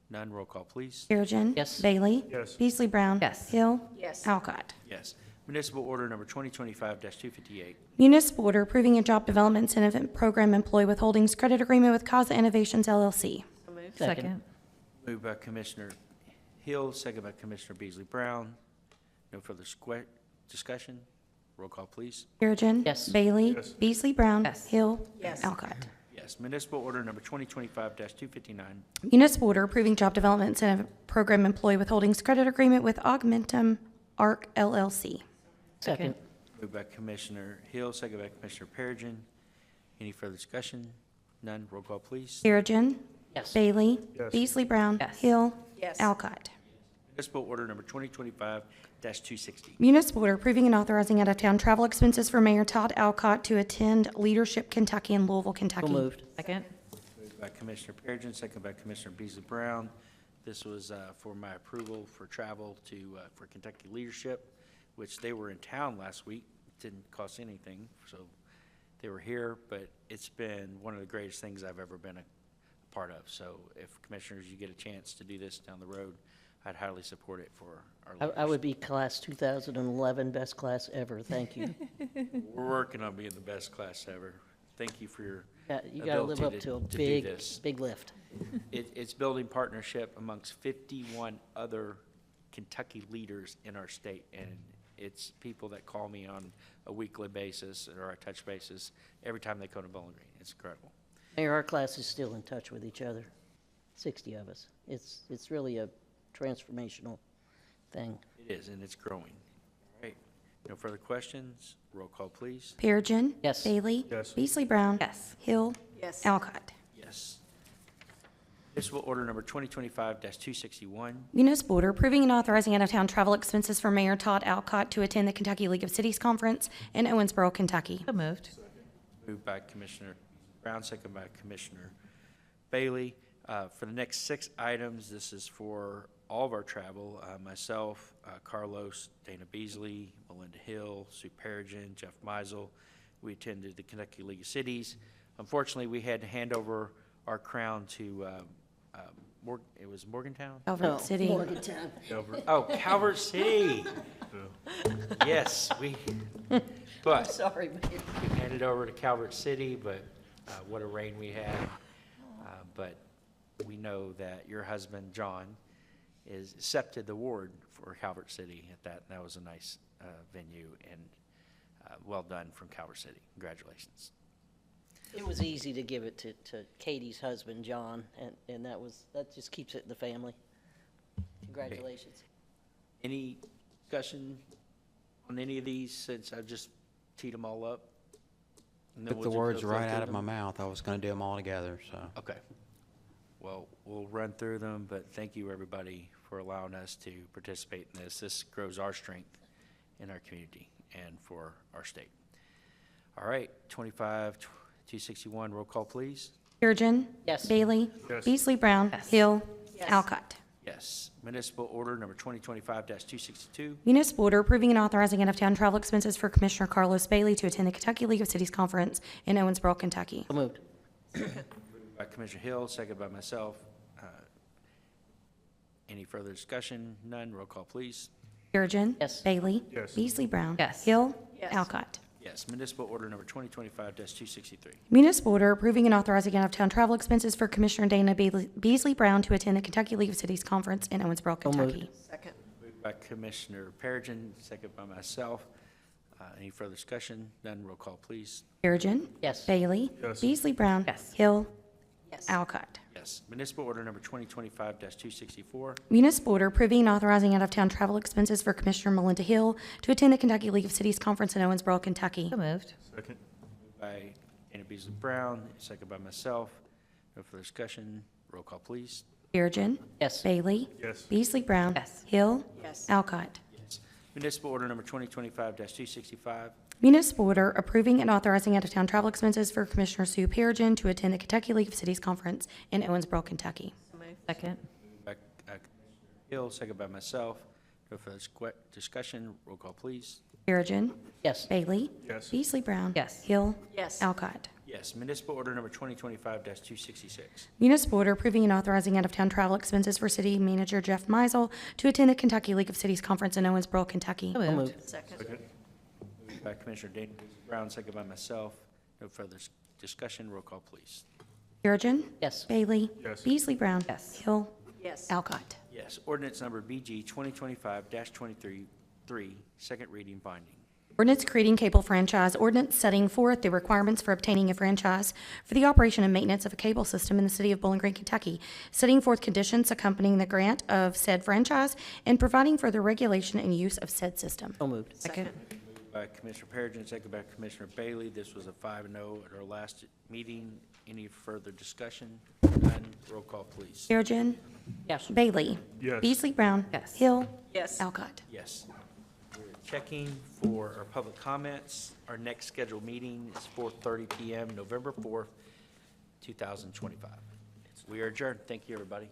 None. Roll call, please. Perigin. Yes. Bailey. Yes. Beasley Brown. Yes. Hill. Yes. Alcott. Yes. Municipal Order Number 2025-258. Municipal order approving a job development incentive program employee withholdings credit agreement with CASA Innovations LLC. Second. Moved by Commissioner Hill, second by Commissioner Beasley Brown. No further discussion. Roll call, please. Perigin. Yes. Bailey. Yes. Beasley Brown. Yes. Hill. Yes. Alcott. Yes. Municipal Order Number 2025-259. Municipal order approving job development incentive program employee withholdings credit agreement with Augmentum ARC LLC. Second. Moved by Commissioner Hill, second by Commissioner Perigin. Any further discussion? None. Roll call, please. Perigin. Yes. Bailey. Yes. Beasley Brown. Yes. Hill. Yes. Alcott. Municipal Order Number 2025-260. Municipal order approving and authorizing out-of-town travel expenses for Mayor Todd Alcott to attend Leadership Kentucky in Louisville, Kentucky. So moved. Second. Moved by Commissioner Perigin, second by Commissioner Beasley Brown. This was for my approval for travel to for Kentucky Leadership, which they were in town last week. Didn't cost anything, so they were here. But it's been one of the greatest things I've ever been a part of. So if commissioners, you get a chance to do this down the road, I'd highly support it for our leaders. I would be class 2011, best class ever. Thank you. We're working on being the best class ever. Thank you for your You got to live up to a do big, this. big lift. It's building partnership amongst 51 other Kentucky leaders in our state, and it's people that call me on a weekly basis or a touch basis every time they come to Bowling Green. It's incredible. Mayor, our class is still in touch with each other, 60 of us. It's really a transformational thing. It is, and it's growing. All right. No further questions? Roll call, please. Perigin. Yes. Bailey. Yes. Beasley Brown. Yes. Hill. Yes. Alcott. Yes. Municipal Order Number 2025-261. Municipal order approving and authorizing out-of-town travel expenses for Mayor Todd Alcott to attend the Kentucky League of Cities Conference in Owensboro, Kentucky. So moved. Moved by Commissioner Brown, second by Commissioner Bailey. For the next 6 items, this is for all of our travel. Myself, Carlos, Dana Beasley, Melinda Hill, Sue Perigin, Jeff Meisel. We attended the Kentucky League of Cities. Unfortunately, we had to hand over our crown to, it was Morgantown? Calvert City. Morgantown. Oh, Calvert City. Yes, but Sorry, Mayor. we handed over to Calvert City, but what a rain we had. But we know that your husband, John, is accepted the award for Calvert City at that. And that was a nice venue, and well done from Calvert City. Congratulations. It was easy to give it to Katie's husband, John, and that just keeps it in the family. Congratulations. Any discussion on any of these, since I've just teed them all up? And then Took we'll the just words go right through out of them? my mouth. I was going to do them all together, so. Okay. Well, we'll run through them, but thank you, everybody, for allowing us to participate in this. This grows our strength in our community and for our state. All right, 25-261, roll call, please. Perigin. Yes. Bailey. Yes. Beasley Brown. Hill. Alcott. Yes. Municipal order number 2025-262. Municipal order approving and authorizing out-of-town travel expenses for Commissioner Carlos Bailey to attend the Kentucky League of Cities Conference in Owensboro, Kentucky. So moved. By Commissioner Hill, second by myself. Any further discussion? None. Roll call, please. Perigin. Yes. Bailey. Yes. Beasley Brown. Yes. Hill. Alcott. Yes. Municipal order number 2025-263. Municipal order approving and authorizing out-of-town travel expenses for Commissioner Dana Beasley Brown to attend the Kentucky League of Cities Conference in Owensboro, So moved. Kentucky. Second. Moved by Commissioner Perigin, second by myself. Any further discussion? None. Roll call, please. Perigin. Yes. Bailey. Yes. Beasley Brown. Yes. Hill. Yes. Alcott. Yes. Municipal order number 2025-264. Municipal order approving and authorizing out-of-town travel expenses for Commissioner Melinda Hill to attend the Kentucky League of Cities Conference in Owensboro, Kentucky. So moved. Second. Moved by Dana Beasley Brown, second by myself. No further discussion. Roll call, please. Perigin. Yes. Bailey. Yes. Beasley Brown. Yes. Hill. Yes. Alcott. Yes. Municipal order number 2025-265. Municipal order approving and authorizing out-of-town travel expenses for Commissioner Sue Perigin to attend the Kentucky League of Cities Conference in Owensboro, Kentucky. Second. Moved by Hill, second by myself. No further discussion. Roll call, please. Perigin. Yes. Bailey. Yes. Beasley Brown. Yes. Hill. Yes. Alcott. Yes. Municipal order number 2025-266. Municipal order approving and authorizing out-of-town travel expenses for City Manager Jeff Meisel to attend the Kentucky League of Cities Conference in Owensboro, Kentucky. So So moved. moved. Second. Moved by Commissioner Dana Brown, second by myself. No further discussion. Roll call, please. Perigin. Yes. Bailey. Yes. Beasley Brown. Yes. Hill. Yes. Alcott. Yes. Ordinance number BG 2025-23, second reading binding. Ordinance creating cable franchise. Ordinance setting forth the requirements for obtaining a franchise for the operation and maintenance of a cable system in the city of Bowling Green, Kentucky, setting forth conditions accompanying the grant of said franchise, and providing for the regulation and use of said system. So moved. Second. Moved by Commissioner Perigin, second by Commissioner Bailey. This was a 5-0 at our last meeting. Any further discussion? None. Roll call, please. Perigin. Yes. Bailey. Yes. Beasley Brown. Yes. Hill. Yes. Alcott. Yes. We're checking for our public comments. Our next scheduled meeting is 4:30 PM, November 4th, 2025. We are adjourned. Thank you, everybody.